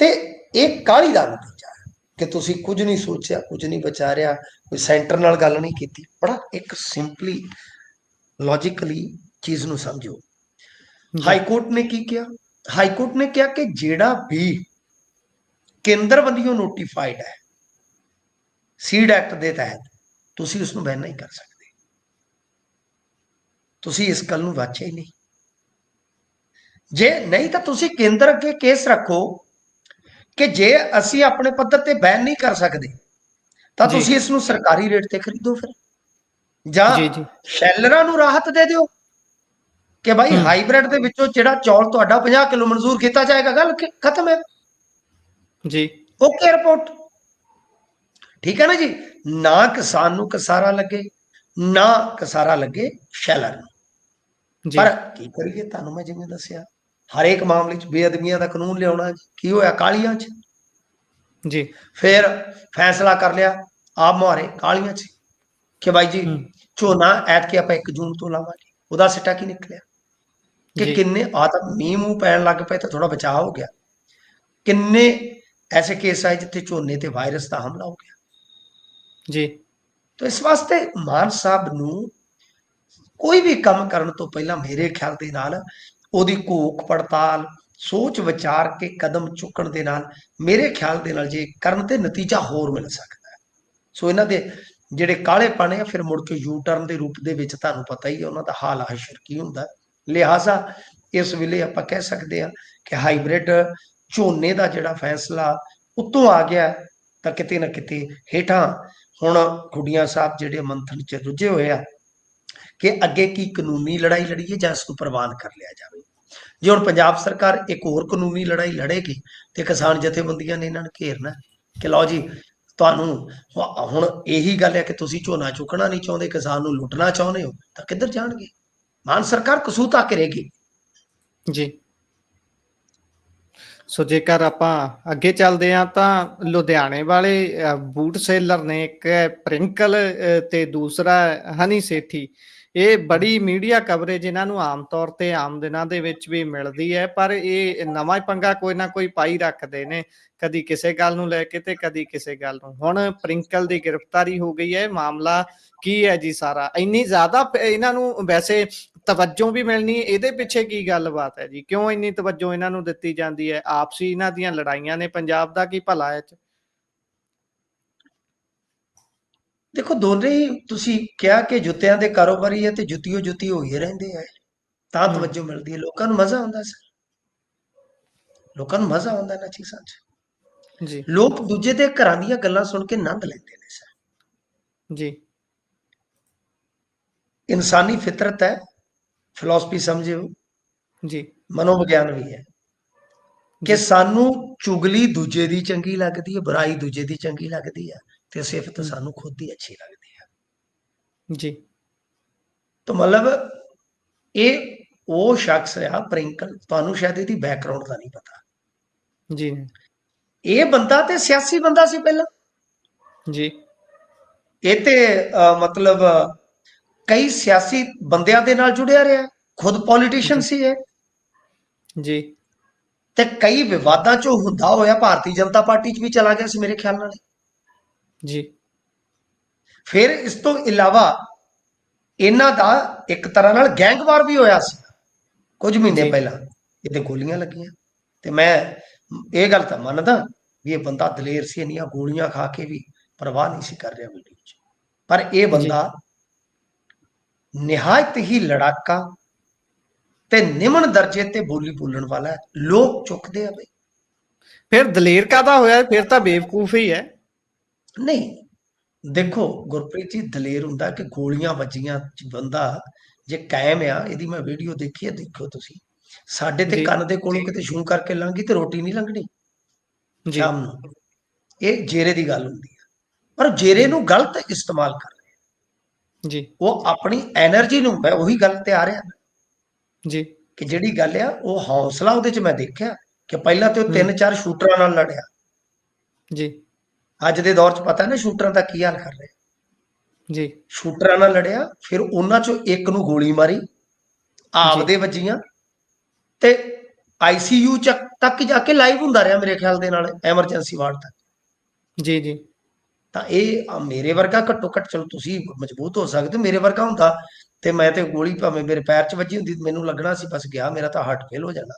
ਤੇ ਇਹ ਕਾਹਲੀ ਦਾ ਨਤੀਜਾ ਹੈ ਕਿ ਤੁਸੀਂ ਕੁਝ ਨਹੀਂ ਸੋਚਿਆ, ਕੁਝ ਨਹੀਂ ਵਿਚਾਰਿਆ, ਕੋਈ ਸੈਂਟਰ ਨਾਲ ਗੱਲ ਨਹੀਂ ਕੀਤੀ। ਬੜਾ ਇੱਕ ਸਿੰਪਲੀ ਲੌਜੀਕਲੀ ਚੀਜ਼ ਨੂੰ ਸਮਝੋ। ਹਾਈ ਕੋਰਟ ਨੇ ਕੀ ਕਿਹਾ? ਹਾਈ ਕੋਰਟ ਨੇ ਕਿਹਾ ਕਿ ਜਿਹੜਾ ਵੀ ਕੇਂਦਰ ਵੱਲੋਂ ਨੋਟੀਫਾਈਡ ਹੈ ਸੀਡ ਐਕਟ ਦੇ ਤਹਿਤ, ਤੁਸੀਂ ਉਸ ਨੂੰ ਬੈਨ ਨਹੀਂ ਕਰ ਸਕਦੇ। ਤੁਸੀਂ ਇਸ ਗੱਲ ਨੂੰ ਵਾਚਿਆ ਹੀ ਨਹੀਂ। ਜੇ ਨਹੀਂ ਤਾਂ ਤੁਸੀਂ ਕੇਂਦਰ ਅੱਗੇ ਕੇਸ ਰੱਖੋ ਕਿ ਜੇ ਅਸੀਂ ਆਪਣੇ ਪੱਧਰ ਤੇ ਬੈਨ ਨਹੀਂ ਕਰ ਸਕਦੇ ਤਾਂ ਤੁਸੀਂ ਇਸ ਨੂੰ ਸਰਕਾਰੀ ਰੇਟ ਤੇ ਖਰੀਦੋ ਫਿਰ, ਜਾਂ ਸ਼ੈਲਰਾਂ ਨੂੰ ਰਾਹਤ ਦੇ ਦਿਓ ਕਿ ਭਾਈ ਹਾਈਬ੍ਰਿਡ ਦੇ ਵਿੱਚੋਂ ਜਿਹੜਾ ਚੌਲ ਤੁਹਾਡਾ 50 ਕਿਲੋ ਮਨਜ਼ੂਰ ਕੀਤਾ ਜਾਏਗਾ, ਗੱਲ ਖਤਮ ਹੈ ਜੀ। ਓਕੇ ਰਿਪੋਰਟ, ਠੀਕ ਹੈ ਨਾ ਜੀ। ਨਾ ਕਿਸਾਨ ਨੂੰ ਕਸਾਰਾ ਲੱਗੇ, ਨਾ ਕਸਾਰਾ ਲੱਗੇ ਸ਼ੈਲਰ ਨੂੰ। ਪਰ ਕੀ ਕਰੀਏ, ਤੁਹਾਨੂੰ ਮੈਂ ਜਿਵੇਂ ਦੱਸਿਆ ਹਰੇਕ ਮਾਮਲੇ 'ਚ ਬੇਅਦਬੀਆਂ ਦਾ ਕਾਨੂੰਨ ਲਿਆਉਣਾ। ਕੀ ਹੋਇਆ ਕਾਲੀਆਂ 'ਚ? ਜੀ ਫਿਰ ਫੈਸਲਾ ਕਰ ਲਿਆ ਆਪ ਮੁਹਾਰੇ ਕਾਲੀਆਂ 'ਚ ਕਿ ਬਾਈ ਜੀ ਝੋਨਾ ਐਤਕੀ ਆਪਾਂ 1 ਜੂਨ ਤੋਂ ਲਾਵਾਂਗੇ। ਉਹਦਾ ਸਿੱਟਾ ਕੀ ਨਿਕਲਿਆ ਕਿ ਕਿੰਨੇ ਆ ਤਾਂ ਮੀਂਹ ਮੂੰਹ ਪੈਣ ਲੱਗ ਪਏ ਤਾਂ ਥੋੜਾ ਬਚਾਅ ਹੋ ਗਿਆ। ਕਿੰਨੇ ਐਸੇ ਕੇਸ ਆਏ ਜਿੱਥੇ ਝੋਨੇ ਤੇ ਵਾਇਰਸ ਦਾ ਹਮਲਾ ਹੋ ਗਿਆ ਜੀ। ਤਾਂ ਇਸ ਵਾਸਤੇ ਮਾਨ ਸਾਹਿਬ ਨੂੰ ਕੋਈ ਵੀ ਕੰਮ ਕਰਨ ਤੋਂ ਪਹਿਲਾਂ ਮੇਰੇ ਖਿਆਲ ਦੇ ਨਾਲ ਉਹਦੀ ਘੋਖ ਪੜਤਾਲ, ਸੋਚ ਵਿਚਾਰ ਕੇ ਕਦਮ ਚੁੱਕਣ ਦੇ ਨਾਲ ਮੇਰੇ ਖਿਆਲ ਦੇ ਨਾਲ ਜੇ ਕਰਨ ਤੇ ਨਤੀਜਾ ਹੋਰ ਮਿਲ ਸਕਦਾ ਹੈ। ਸੋ ਇਹਨਾਂ ਦੇ ਜਿਹੜੇ ਕਾਲੇ ਪਾਣੇ ਆ ਫਿਰ ਮੁੜ ਕੇ ਯੂ ਟਰਨ ਦੇ ਰੂਪ ਦੇ ਵਿੱਚ ਤੁਹਾਨੂੰ ਪਤਾ ਹੀ ਹੈ ਉਹਨਾਂ ਦਾ ਹਾਲ ਹਸ਼ਰ ਕੀ ਹੁੰਦਾ। ਲਿਹਾਜ਼ਾ ਇਸ ਵੇਲੇ ਆਪਾਂ ਕਹਿ ਸਕਦੇ ਹਾਂ ਕਿ ਹਾਈਬ੍ਰਿਡ ਝੋਨੇ ਦਾ ਜਿਹੜਾ ਫੈਸਲਾ ਉੱਤੋਂ ਆ ਗਿਆ ਤਾਂ ਕਿਤੇ ਨਾ ਕਿਤੇ ਹੇਠਾਂ ਹੁਣ ਖੁੱਡੀਆਂ ਸਾਹਿਬ ਜਿਹੜੇ ਮੰਥਨ 'ਚ ਰੁੱਝੇ ਹੋਏ ਆ ਕਿ ਅੱਗੇ ਕੀ ਕਾਨੂੰਨੀ ਲੜਾਈ ਲੜੀਏ ਜਾਂ ਇਸ ਨੂੰ ਪ੍ਰਵਾਨ ਕਰ ਲਿਆ ਜਾਵੇ। ਜੇ ਹੁਣ ਪੰਜਾਬ ਸਰਕਾਰ ਇੱਕ ਹੋਰ ਕਾਨੂੰਨੀ ਲੜਾਈ ਲੜੇਗੀ ਤੇ ਕਿਸਾਨ ਜਥੇਬੰਦੀਆਂ ਨੇ ਇਹਨਾਂ ਨੂੰ ਘੇਰਨਾ ਕਿ ਲਓ ਜੀ ਤੁਹਾਨੂੰ ਹੁਣ ਇਹੀ ਗੱਲ ਹੈ ਕਿ ਤੁਸੀਂ ਝੋਨਾ ਚੁੱਕਣਾ ਨਹੀਂ ਚਾਹੁੰਦੇ, ਕਿਸਾਨ ਨੂੰ ਲੁੱਟਣਾ ਚਾਹੁੰਦੇ ਹੋ, ਤਾਂ ਕਿੱਧਰ ਜਾਣਗੇ? ਮਾਨ ਸਰਕਾਰ ਕਸੂਤਾ ਕਰੇਗੀ ਜੀ। ਸੋ ਜੇਕਰ ਆਪਾਂ ਅੱਗੇ ਚੱਲਦੇ ਹਾਂ ਤਾਂ ਲੁਧਿਆਣੇ ਵਾਲੇ ਬੂਟ ਸੇਲਰ ਨੇ, ਇੱਕ ਪ੍ਰਿੰਕਲ ਤੇ ਦੂਸਰਾ ਹਨੀ ਸੇਠੀ, ਇਹ ਬੜੀ ਮੀਡੀਆ ਕਵਰੇਜ ਇਹਨਾਂ ਨੂੰ ਆਮ ਤੌਰ ਤੇ ਆਮ ਦਿਨਾਂ ਦੇ ਵਿੱਚ ਵੀ ਮਿਲਦੀ ਹੈ, ਪਰ ਇਹ ਨਵਾਂ ਪੰਗਾ ਕੋਈ ਨਾ ਕੋਈ ਪਾਈ ਰੱਖਦੇ ਨੇ, ਕਦੀ ਕਿਸੇ ਗੱਲ ਨੂੰ ਲੈ ਕੇ ਤੇ ਕਦੀ ਕਿਸੇ ਗੱਲ ਨੂੰ। ਹੁਣ ਪ੍ਰਿੰਕਲ ਦੀ ਗ੍ਰਿਫਤਾਰੀ ਹੋ ਗਈ ਹੈ। ਮਾਮਲਾ ਕੀ ਹੈ ਜੀ ਸਾਰਾ? ਇੰਨੀ ਜ਼ਿਆਦਾ ਇਹਨਾਂ ਨੂੰ ਵੈਸੇ ਤਵੱਜੋ ਵੀ ਮਿਲਣੀ, ਇਹਦੇ ਪਿੱਛੇ ਕੀ ਗੱਲਬਾਤ ਹੈ ਜੀ? ਕਿਉਂ ਇੰਨੀ ਤਵੱਜੋ ਇਹਨਾਂ ਨੂੰ ਦਿੱਤੀ ਜਾਂਦੀ ਹੈ? ਆਪਸੀ ਇਹਨਾਂ ਦੀਆਂ ਲੜਾਈਆਂ ਨੇ, ਪੰਜਾਬ ਦਾ ਕੀ ਭਲਾ ਹੈ? ਦੇਖੋ, ਦੋਨੇ ਹੀ ਤੁਸੀਂ ਕਿਹਾ ਕਿ ਜੁੱਤਿਆਂ ਦੇ ਕਾਰੋਬਾਰੀ ਹੈ ਤੇ ਜੁੱਤੀਓ ਜੁੱਤੀ ਹੋਈ ਰਹਿੰਦੇ ਆ, ਤਾਂ ਤਵੱਜੋ ਮਿਲਦੀ ਹੈ। ਲੋਕਾਂ ਨੂੰ ਮਜ਼ਾ ਆਉਂਦਾ ਸਰ, ਲੋਕਾਂ ਨੂੰ ਮਜ਼ਾ ਆਉਂਦਾ ਇਹਨਾਂ ਚੀਜ਼ਾਂ 'ਚ। ਜੀ ਲੋਕ ਦੂਜੇ ਦੇ ਘਰਾਂ ਦੀਆਂ ਗੱਲਾਂ ਸੁਣ ਕੇ ਆਨੰਦ ਲੈਂਦੇ ਨੇ ਸਰ। ਜੀ ਇਨਸਾਨੀ ਫਿਤਰਤ ਹੈ, ਫਿਲਾਸਫੀ ਸਮਝਿਓ, ਜੀ ਮਨੋਵਿਗਿਆਨ ਵੀ ਹੈ ਕਿ ਸਾਨੂੰ ਚੁਗਲੀ ਦੂਜੇ ਦੀ ਚੰਗੀ ਲੱਗਦੀ ਹੈ, ਬੁਰਾਈ ਦੂਜੇ ਦੀ ਚੰਗੀ ਲੱਗਦੀ ਹੈ, ਤੇ ਸਿਫਤ ਸਾਨੂੰ ਖੁਦ ਦੀ ਅੱਛੀ ਲੱਗਦੀ ਹੈ ਜੀ। ਤਾਂ ਮਤਲਬ ਇਹ ਉਹ ਸ਼ਖਸ ਆ ਪ੍ਰਿੰਕਲ, ਤੁਹਾਨੂੰ ਸ਼ਾਇਦ ਇਹਦੀ ਬੈਕਗ੍ਰਾਉਂਡ ਦਾ ਨਹੀਂ ਪਤਾ। ਜੀ ਇਹ ਬੰਦਾ ਤੇ ਸਿਆਸੀ ਬੰਦਾ ਸੀ ਪਹਿਲਾਂ ਜੀ। ਇਹ ਤੇ ਮਤਲਬ ਕਈ ਸਿਆਸੀ ਬੰਦਿਆਂ ਦੇ ਨਾਲ ਜੁੜਿਆ ਰਿਹਾ, ਖੁਦ ਪੋਲੀਟੀਸ਼ੀਅਨ ਸੀ ਇਹ, ਜੀ ਤੇ ਕਈ ਵਿਵਾਦਾਂ ਚੋਂ ਹੁੰਦਾ ਹੋਇਆ ਭਾਰਤੀ ਜਨਤਾ ਪਾਰਟੀ 'ਚ ਵੀ ਚਲਾ ਗਿਆ ਸੀ ਮੇਰੇ ਖਿਆਲ ਨਾਲ। ਜੀ ਫਿਰ ਇਸ ਤੋਂ ਇਲਾਵਾ ਇਹਨਾਂ ਦਾ ਇੱਕ ਤਰ੍ਹਾਂ ਨਾਲ ਗੈਂਗਵਾਰ ਵੀ ਹੋਇਆ ਸੀ ਕੁਝ ਮਹੀਨੇ ਪਹਿਲਾਂ, ਇਹਦੇ ਗੋਲੀਆਂ ਲੱਗੀਆਂ। ਤੇ ਮੈਂ ਇਹ ਗੱਲ ਤਾਂ ਮੰਨਦਾ ਵੀ ਇਹ ਬੰਦਾ ਦਲੇਰ ਸੀ, ਇੰਨੀਆਂ ਗੋਲੀਆਂ ਖਾ ਕੇ ਵੀ ਪਰਵਾਹ ਨਹੀਂ ਸੀ ਕਰ ਰਿਹਾ ਵੀਡੀਓ 'ਚ, ਪਰ ਇਹ ਬੰਦਾ ਨਿਹਾਇਤ ਹੀ ਲੜਾਕਾ ਤੇ ਨਿਮਨ ਦਰਜੇ ਤੇ ਬੋਲੀ ਬੋਲਣ ਵਾਲਾ ਹੈ, ਲੋਕ ਚੁੱਕਦੇ ਆ ਬਈ। ਫਿਰ ਦਲੇਰ ਕਾਹਦਾ ਹੋਇਆ? ਫਿਰ ਤਾਂ ਬੇਵਕੂਫ ਹੀ ਹੈ। ਨਹੀਂ ਦੇਖੋ ਗੁਰਪ੍ਰੀਤ ਜੀ, ਦਲੇਰ ਹੁੰਦਾ ਕਿ ਗੋਲੀਆਂ ਵੱਜੀਆਂ, ਬੰਦਾ ਜੇ ਕਾਇਮ ਆ। ਇਹਦੀ ਮੈਂ ਵੀਡੀਓ ਦੇਖੀ ਹੈ, ਦੇਖੋ ਤੁਸੀਂ। ਸਾਡੇ ਤੇ ਕੰਨ ਦੇ ਕੋਲੋਂ ਕਿਤੇ ਛੂ ਕਰਕੇ ਲੰਘੀ ਤੇ ਰੋਟੀ ਨਹੀਂ ਲੰਘਣੀ ਸ਼ਾਮ ਨੂੰ। ਇਹ ਜੇਰੇ ਦੀ ਗੱਲ ਹੁੰਦੀ ਹੈ, ਪਰ ਜੇਰੇ ਨੂੰ ਗਲਤ ਇਸਤੇਮਾਲ ਕਰ ਰਹੇ ਜੀ। ਉਹ ਆਪਣੀ એનર્ਜੀ ਨੂੰ, ਮੈਂ ਉਹੀ ਗੱਲ ਤੇ ਆ ਰਿਹਾ ਜੀ ਕਿ ਜਿਹੜੀ ਗੱਲ ਆ ਉਹ ਹੌਸਲਾ ਉਹਦੇ 'ਚ ਮੈਂ ਦੇਖਿਆ ਕਿ ਪਹਿਲਾਂ ਤੇ ਉਹ 3-4 ਸ਼ੂਟਰਾਂ ਨਾਲ ਲੜਿਆ ਜੀ। ਅੱਜ ਦੇ ਦੌਰ 'ਚ ਪਤਾ ਨਾ ਸ਼ੂਟਰਾਂ ਦਾ ਕੀ ਹਾਲ ਕਰ ਰਿਹਾ ਜੀ। ਸ਼ੂਟਰਾਂ ਨਾਲ ਲੜਿਆ, ਫਿਰ ਉਹਨਾਂ 'ਚੋਂ ਇੱਕ ਨੂੰ ਗੋਲੀ ਮਾਰੀ, ਆਪਦੇ ਵੱਜੀਆਂ, ਤੇ ICU ਤੱਕ ਜਾ ਕੇ ਲਾਈਵ ਹੁੰਦਾ ਰਿਹਾ ਮੇਰੇ ਖਿਆਲ ਦੇ ਨਾਲ, ਐਮਰਜੈਂਸੀ ਵਾਰਡ ਤੱਕ ਜੀ ਜੀ। ਤਾਂ ਇਹ ਮੇਰੇ ਵਰਗਾ ਘੱਟੋ ਘੱਟ, ਚਲੋ ਤੁਸੀਂ ਮਜ਼ਬੂਤ ਹੋ ਸਕਦੇ, ਮੇਰੇ ਵਰਗਾ ਹੁੰਦਾ ਤੇ ਮੈਂ ਤੇ ਗੋਲੀ ਭਾਵੇਂ ਮੇਰੇ ਪੈਰ 'ਚ ਵੱਜੀ ਹੁੰਦੀ, ਮੈਨੂੰ ਲੱਗਣਾ ਸੀ ਬਸ ਗਿਆ, ਮੇਰਾ ਤਾਂ ਹਾਰਟ ਫੇਲ ਹੋ ਜਾਣਾ।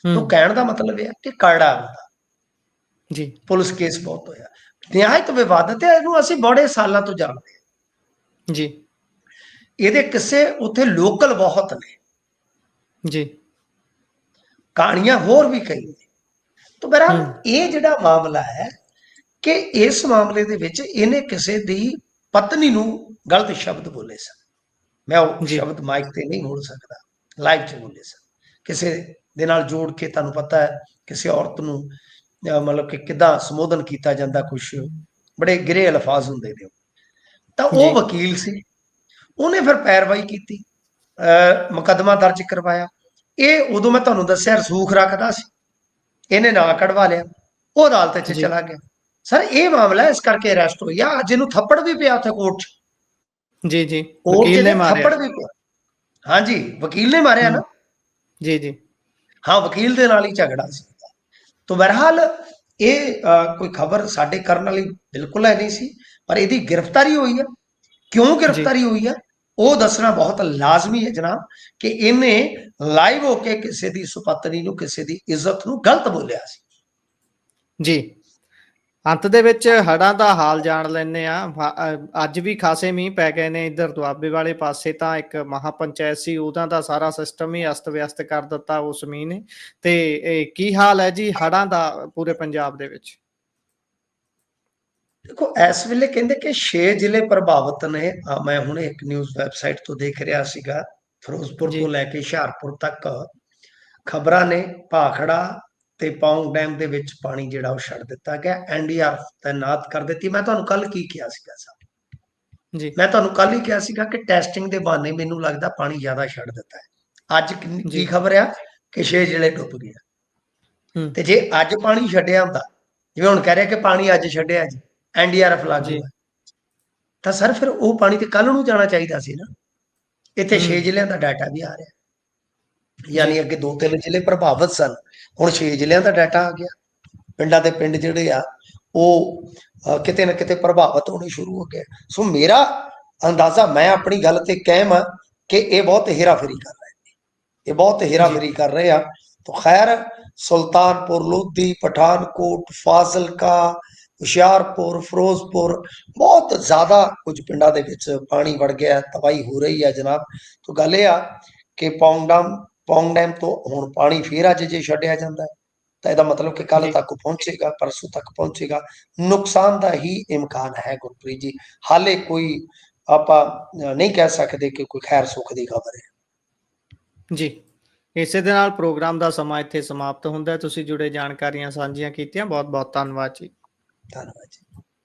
ਤਾਂ ਕਹਿਣ ਦਾ ਮਤਲਬ ਇਹ ਹੈ ਕਿ ਕਰੜਾ ਬੰਦਾ ਜੀ। ਪੁਲਿਸ ਕੇਸ ਬਹੁਤ ਹੋਇਆ, ਨਿਹਾਇਤ ਵਿਵਾਦਤ ਹੈ, ਇਹਨੂੰ ਅਸੀਂ ਬੜੇ ਸਾਲਾਂ ਤੋਂ ਜਾਣਦੇ ਹਾਂ ਜੀ। ਇਹਦੇ ਕਿੱਸੇ ਉੱਥੇ ਲੋਕਲ ਬਹੁਤ ਨੇ ਜੀ, ਕਹਾਣੀਆਂ ਹੋਰ ਵੀ ਕਈ ਨੇ। ਤਾਂ ਬਹਰਹਾਲ ਇਹ ਜਿਹੜਾ ਮਾਮਲਾ ਹੈ ਕਿ ਇਸ ਮਾਮਲੇ ਦੇ ਵਿੱਚ ਇਹਨੇ ਕਿਸੇ ਦੀ ਪਤਨੀ ਨੂੰ ਗਲਤ ਸ਼ਬਦ ਬੋਲੇ ਸਨ। ਮੈਂ ਉਹ ਸ਼ਬਦ ਮਾਈਕ ਤੇ ਨਹੀਂ ਬੋਲ ਸਕਦਾ, ਲਾਈਵ 'ਚ ਬੋਲੇ ਸਨ। ਕਿਸੇ ਦੇ ਨਾਲ ਜੋੜ ਕੇ, ਤੁਹਾਨੂੰ ਪਤਾ ਹੈ ਕਿਸੇ ਔਰਤ ਨੂੰ ਮਤਲਬ ਕਿ ਕਿੱਦਾਂ ਸੰਬੋਧਨ ਕੀਤਾ ਜਾਂਦਾ, ਕੁਛ ਬੜੇ ਗਿਰੇ ਅਲਫਾਜ਼ ਹੁੰਦੇ ਨੇ। ਤਾਂ ਉਹ ਵਕੀਲ ਸੀ, ਉਹਨੇ ਫਿਰ ਪੈਰਵਾਈ ਕੀਤੀ, ਮੁਕੱਦਮਾ ਦਰਜ ਕਰਵਾਇਆ। ਇਹ ਉਦੋਂ ਮੈਂ ਤੁਹਾਨੂੰ ਦੱਸਿਆ ਰਸੂਖ ਰੱਖਦਾ ਸੀ, ਇਹਨੇ ਨਾਂ ਕਢਵਾ ਲਿਆ, ਉਹ ਅਦਾਲਤ 'ਚ ਚਲਾ ਗਿਆ। ਸਰ ਇਹ ਮਾਮਲਾ ਇਸ ਕਰਕੇ ਅਰੈਸਟ ਹੋਈ ਆ, ਅੱਜ ਇਹਨੂੰ ਥੱਪੜ ਵੀ ਪਿਆ ਉੱਥੇ ਕੋਰਟ 'ਚ ਜੀ ਜੀ। ਵਕੀਲ ਨੇ ਮਾਰਿਆ, ਥੱਪੜ ਵੀ ਪਿਆ। ਹਾਂਜੀ, ਵਕੀਲ ਨੇ ਮਾਰਿਆ ਨਾ ਜੀ ਜੀ। ਹਾਂ, ਵਕੀਲ ਦੇ ਨਾਲ ਹੀ ਝਗੜਾ ਸੀ। ਤਾਂ ਬਹਰਹਾਲ ਇਹ ਕੋਈ ਖਬਰ ਸਾਡੇ ਕਰਨ ਵਾਲੀ ਬਿਲਕੁਲ ਹੈ ਨਹੀਂ ਸੀ, ਪਰ ਇਹਦੀ ਗ੍ਰਿਫਤਾਰੀ ਹੋਈ ਹੈ। ਕਿਉਂ ਗ੍ਰਿਫਤਾਰੀ ਹੋਈ ਹੈ ਉਹ ਦੱਸਣਾ ਬਹੁਤ ਲਾਜ਼ਮੀ ਹੈ ਜਨਾਬ, ਕਿ ਇਹਨੇ ਲਾਈਵ ਹੋ ਕੇ ਕਿਸੇ ਦੀ ਸੁਪਤਨੀ ਨੂੰ, ਕਿਸੇ ਦੀ ਇੱਜ਼ਤ ਨੂੰ ਗਲਤ ਬੋਲਿਆ ਸੀ ਜੀ। ਅੰਤ ਦੇ ਵਿੱਚ ਹੜ੍ਹਾਂ ਦਾ ਹਾਲ ਜਾਣ ਲੈਂਦੇ ਆ। ਅੱਜ ਵੀ ਖਾਸੇ ਮੀਂਹ ਪੈ ਗਏ ਨੇ ਇੱਧਰ ਦੁਆਬੇ ਵਾਲੇ ਪਾਸੇ, ਤਾਂ ਇੱਕ ਮਹਾਪੰਚਾਇਤ ਸੀ, ਉਹਦਾ ਦਾ ਸਾਰਾ ਸਿਸਟਮ ਹੀ ਅਸਤ ਵਿਅਸਤ ਕਰ ਦਿੱਤਾ ਉਸ ਮੀਂਹ ਨੇ। ਤੇ ਕੀ ਹਾਲ ਹੈ ਜੀ ਹੜ੍ਹਾਂ ਦਾ ਪੂਰੇ ਪੰਜਾਬ ਦੇ ਵਿੱਚ? ਦੇਖੋ ਇਸ ਵੇਲੇ ਕਹਿੰਦੇ ਕਿ 6 ਜ਼ਿਲ੍ਹੇ ਪ੍ਰਭਾਵਿਤ ਨੇ। ਮੈਂ ਹੁਣ ਇੱਕ ਨਿਊਜ਼ ਵੈਬਸਾਈਟ ਤੋਂ ਦੇਖ ਰਿਹਾ ਸੀਗਾ, ਫਿਰੋਜ਼ਪੁਰ ਤੋਂ ਲੈ ਕੇ ਹੁਸ਼ਿਆਰਪੁਰ ਤੱਕ ਖਬਰਾਂ ਨੇ। ਭਾਖੜਾ ਤੇ ਪੌਂਗ ਡੈਮ ਦੇ ਵਿੱਚ ਪਾਣੀ ਜਿਹੜਾ ਉਹ ਛੱਡ ਦਿੱਤਾ ਗਿਆ, NDRF ਤੈਨਾਤ ਕਰ ਦਿੱਤੀ। ਮੈਂ ਤੁਹਾਨੂੰ ਕੱਲ ਕੀ ਕਿਹਾ ਸੀਗਾ ਸਾਹਿਬ ਜੀ, ਮੈਂ ਤੁਹਾਨੂੰ ਕੱਲ ਹੀ ਕਿਹਾ ਸੀਗਾ ਕਿ ਟੈਸਟਿੰਗ ਦੇ ਬਹਾਨੇ ਮੈਨੂੰ ਲੱਗਦਾ ਪਾਣੀ ਜ਼ਿਆਦਾ ਛੱਡ ਦਿੱਤਾ ਹੈ। ਅੱਜ ਕੀ ਖਬਰ ਆ ਕਿ 6 ਜ਼ਿਲ੍ਹੇ ਡੁੱਬ ਗਏ। ਤੇ ਜੇ ਅੱਜ ਪਾਣੀ ਛੱਡਿਆ ਹੁੰਦਾ, ਜਿਵੇਂ ਹੁਣ ਕਹਿ ਰਿਹਾ ਕਿ ਪਾਣੀ ਅੱਜ ਛੱਡਿਆ ਜੀ, NDRF ਲਾਗੂ ਹੈ, ਤਾਂ ਸਰ ਫਿਰ ਉਹ ਪਾਣੀ ਤੇ ਕੱਲ ਨੂੰ ਜਾਣਾ ਚਾਹੀਦਾ ਸੀ ਨਾ। ਇੱਥੇ 6 ਜ਼ਿਲ੍ਹਿਆਂ ਦਾ ਡਾਟਾ ਵੀ ਆ ਰਿਹਾ, ਯਾਨੀ ਅੱਗੇ 2-3 ਜ਼ਿਲ੍ਹੇ ਪ੍ਰਭਾਵਿਤ ਸਨ, ਹੁਣ 6 ਜ਼ਿਲ੍ਹਿਆਂ ਦਾ ਡਾਟਾ ਆ ਗਿਆ। ਪਿੰਡਾਂ ਦੇ ਪਿੰਡ ਜਿਹੜੇ ਆ ਉਹ ਕਿਤੇ ਨਾ ਕਿਤੇ ਪ੍ਰਭਾਵਿਤ ਹੋਣੇ ਸ਼ੁਰੂ ਹੋ ਗਏ। ਸੋ ਮੇਰਾ ਅੰਦਾਜ਼ਾ, ਮੈਂ ਆਪਣੀ ਗੱਲ ਤੇ ਕਾਇਮ ਆ ਕਿ ਇਹ ਬਹੁਤ ਹੇਰਾਫੇਰੀ ਕਰ ਰਹੇ ਨੇ, ਇਹ ਬਹੁਤ ਹੇਰਾਫੇਰੀ ਕਰ ਰਹੇ ਆ। ਤਾਂ ਖੈਰ ਸੁਲਤਾਨਪੁਰ ਲੋਧੀ, ਪਠਾਨਕੋਟ, ਫਾਜ਼ਿਲਕਾ, ਹੁਸ਼ਿਆਰਪੁਰ, ਫਿਰੋਜ਼ਪੁਰ, ਬਹੁਤ ਜ਼ਿਆਦਾ ਕੁਝ ਪਿੰਡਾਂ ਦੇ ਵਿੱਚ ਪਾਣੀ ਵੜ ਗਿਆ, ਤਬਾਹੀ ਹੋ ਰਹੀ ਹੈ ਜਨਾਬ। ਤਾਂ ਗੱਲ ਇਹ ਆ ਕਿ ਪੌਂਗ ਡੈਮ ਤੋਂ ਹੁਣ ਪਾਣੀ ਫੇਰ ਅੱਜ ਜੇ ਛੱਡਿਆ ਜਾਂਦਾ ਹੈ ਤਾਂ ਇਹਦਾ ਮਤਲਬ ਕਿ ਕੱਲ ਤੱਕ ਪਹੁੰਚੇਗਾ, ਪਰਸੋਂ ਤੱਕ ਪਹੁੰਚੇਗਾ। ਨੁਕਸਾਨ ਦਾ ਹੀ ਇਮਕਾਨ ਹੈ ਗੁਰਪ੍ਰੀਤ ਜੀ, ਹਾਲੇ ਕੋਈ ਆਪਾਂ ਨਹੀਂ ਕਹਿ ਸਕਦੇ ਕਿ ਕੋਈ ਖੈਰ ਸੁੱਖ ਦੀ ਖਬਰ ਹੈ ਜੀ। ਇਸੇ ਦੇ ਨਾਲ ਪ੍ਰੋਗਰਾਮ ਦਾ ਸਮਾਂ ਇੱਥੇ ਸਮਾਪਤ ਹੁੰਦਾ ਹੈ। ਤੁਸੀਂ ਜੁੜੇ ਜਾਣਕਾਰੀਆਂ ਸਾਂਝੀਆਂ ਕੀਤੀਆਂ, ਬਹੁਤ ਬਹੁਤ ਧੰਨਵਾਦ ਜੀ। ਧੰਨਵਾਦ ਜੀ।